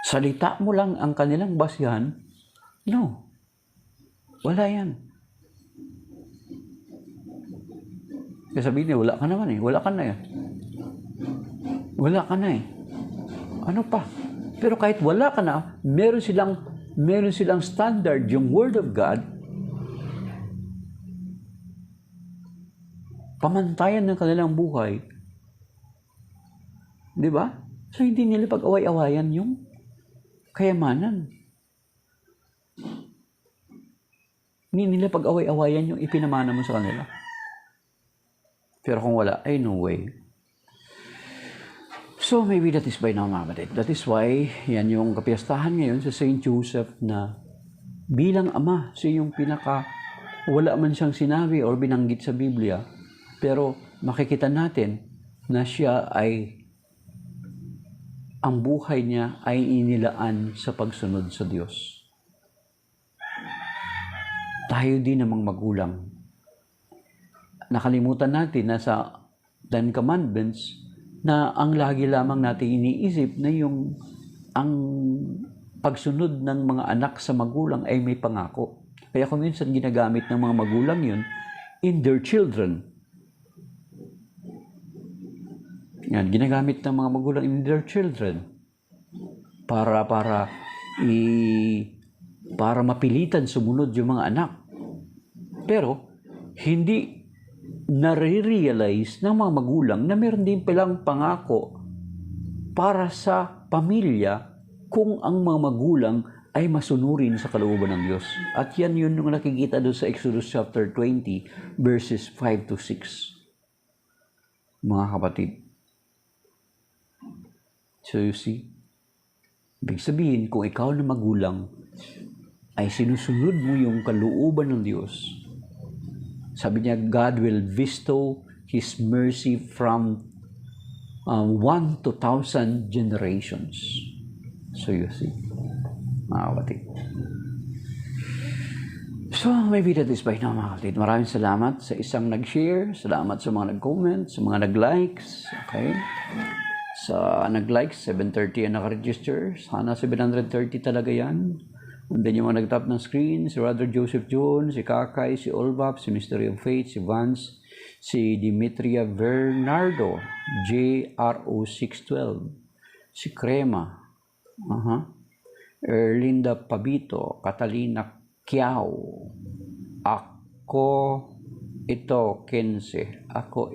S2: salita mo lang ang kanilang basihan, no. Wala yan. Kaya sabihin niya, wala ka naman eh. Wala ka na yan. Wala ka na eh. Ano pa? Pero kahit wala ka na, meron silang standard, yung Word of God, pamantayan ng kanilang buhay. Di ba? So, hindi nila pag-away-awayan yung kayamanan. Hindi nila pag-away-awayan yung ipinamana mo sa kanila. Pero kung wala, ay no way. So, maybe that is by now, mga kapatid. That is why, yan yung kapiyastahan ngayon sa Saint Joseph na bilang ama, siya yung wala man siyang sinabi or binanggit sa Biblia, pero makikita natin na siya ang buhay niya ay inilaan sa pagsunod sa Diyos. Tayo din namang magulang. Nakalimutan natin na sa 10 Commandments na ang lagi lamang natin iniisip na ang pagsunod ng mga anak sa magulang ay may pangako. Kaya kung minsan ginagamit ng mga magulang yun in their children. Yan, ginagamit ng mga magulang in their children para mapilitan sumunod yung mga anak. Pero hindi nare-realize ng mga magulang na meron din palang pangako para sa pamilya kung ang mga magulang ay masunurin sa kalooban ng Diyos. At yan yun yung nakikita doon sa Exodus chapter 20 verses 5 to 6. Mga kapatid. So you see, ibig sabihin, kung ikaw na magulang ay sinusunod mo yung kalooban ng Diyos, sabi niya, God will bestow His mercy from 1 to 1,000 generations. So you see, mga kapatid. So maybe that is by now, mga kapatid. Maraming salamat sa isang nag-share, salamat sa mga nag-comment, sa mga nag-likes, okay? Sa nag-likes, 730 ang naka-register. Sana 730 talaga yan. And then yung mga nag-tap ng screen, si Brother Joseph John, si Kakay, si Olbap, si Mystery of Faith, si Vance, si Demetria Bernardo, JRO612, si Crema, Erlinda Pabito, Catalina Kiao, ako ito Kense, ako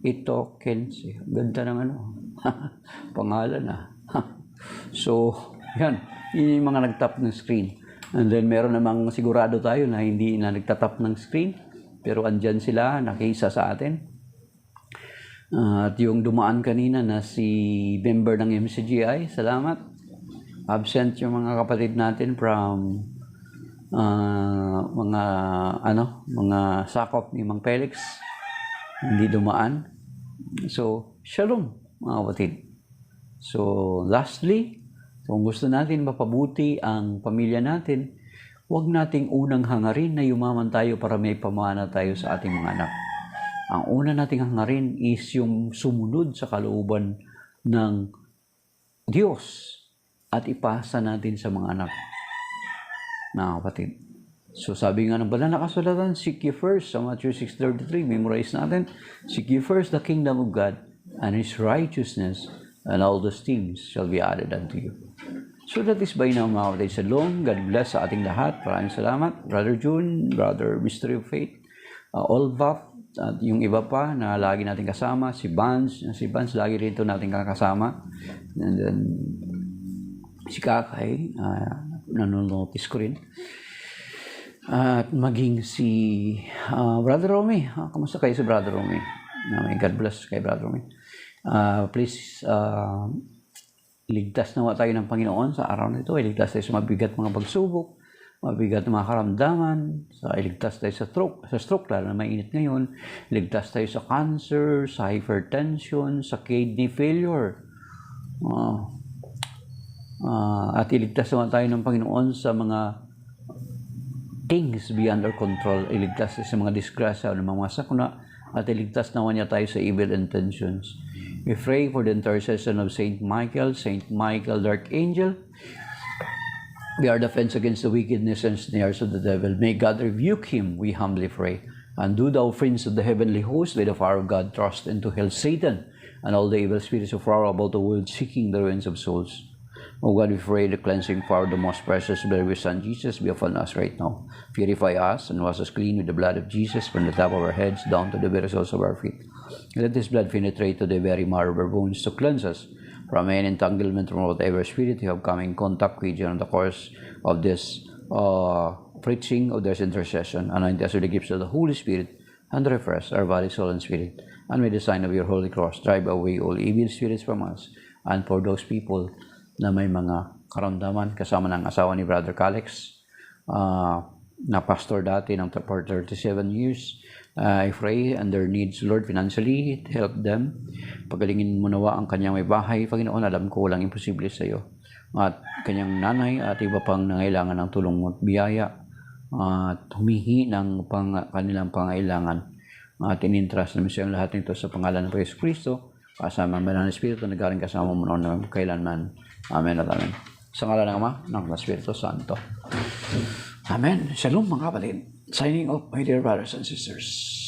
S2: ito Kense. Ganda ng ano, pangalan So, yan, yung mga nagtap ng screen. And then meron namang sigurado tayo na hindi na nagtatap ng screen, pero andyan sila, nakiisa sa atin. At yung dumaan kanina na si member ng MCGI, salamat. Absent yung mga kapatid natin from mga sakop ni Mang Felix. Hindi dumaan. So, shalom mga kapatid. So, lastly, kung gusto natin mapabuti ang pamilya natin, huwag nating unang hangarin na yumaman tayo para may pamana tayo sa ating mga anak. Ang una nating hangarin is yung sumunod sa kalooban ng Diyos at ipasa natin sa mga anak. Na kapatid. So sabi nga ng banal na kasulatan, seek ye first, sa Matthew 6:33, memorize natin, seek ye first the kingdom of God and His righteousness, and all those things shall be added unto you. So that is by now, mga kapatid. Shalom, God bless sa ating lahat. Maraming salamat. Brother June, Brother Mystery of Faith, Olbap, at yung iba pa na lagi natin kasama, si Vance lagi rin ito natin kasama. And then, si Kakay, nanonotice ko rin. At maging si Brother Romy. Kamusta kayo si Brother Romy? God bless kay Brother Romy. Please, iligtas nawa tayo ng Panginoon sa araw na ito. Iligtas tayo sa mabigat mga pagsubok, mabigat na mga karamdaman, iligtas tayo sa stroke, lalo na mainit ngayon, iligtas tayo sa cancer, sa hypertension, sa kidney failure. At iligtas naman tayo ng Panginoon sa mga things beyond our control. Iligtas tayo sa mga disgrasya o mga sakuna, at iligtas naman niya tayo sa evil intentions. We pray for the intercession of Saint Michael, Dark Angel. We are defense against the wickedness and snares of the devil. May God rebuke him, we humbly pray. And do thou, friends of the heavenly host, by the fire of God, thrust into hell Satan and all the evil spirits of far about the world, seeking the ruins of souls. O God, we pray the cleansing power of the most precious blood of your Son Jesus be upon us right now. Purify us and wash us clean with the blood of Jesus from the top of our heads down to the very soles of our feet. Let this blood penetrate to the very marrow of our bones to cleanse us from any entanglement from whatever spirit you have come in contact with during the course of this preaching of this intercession. Anoint us with the gifts of the Holy Spirit and refresh our body, soul, and spirit. And with the sign of your Holy Cross, drive away all evil spirits from us. And for those people na may mga karamdaman, kasama ng asawa ni Brother Calix, na pastor dati for 37 years, I pray and their needs, Lord, financially, help them. Pagalingin mo nawa ang kanyang may bahay, Panginoon, alam ko walang imposible sa iyo. At kanyang nanay at iba pang nangailangan ng tulong at biyaya, at humihi ng kanilang pangailangan. At inintrust namin sa lahat nito sa pangalan ng Yesus Kristo, kasama ang Banal na Espiritu na galing kasama mo noon na kailanman. Amen at amen. Sa ngalan ng Ama, ng Espiritu Santo. Amen. Shalom mga kapatid. Signing off, my dear brothers and sisters.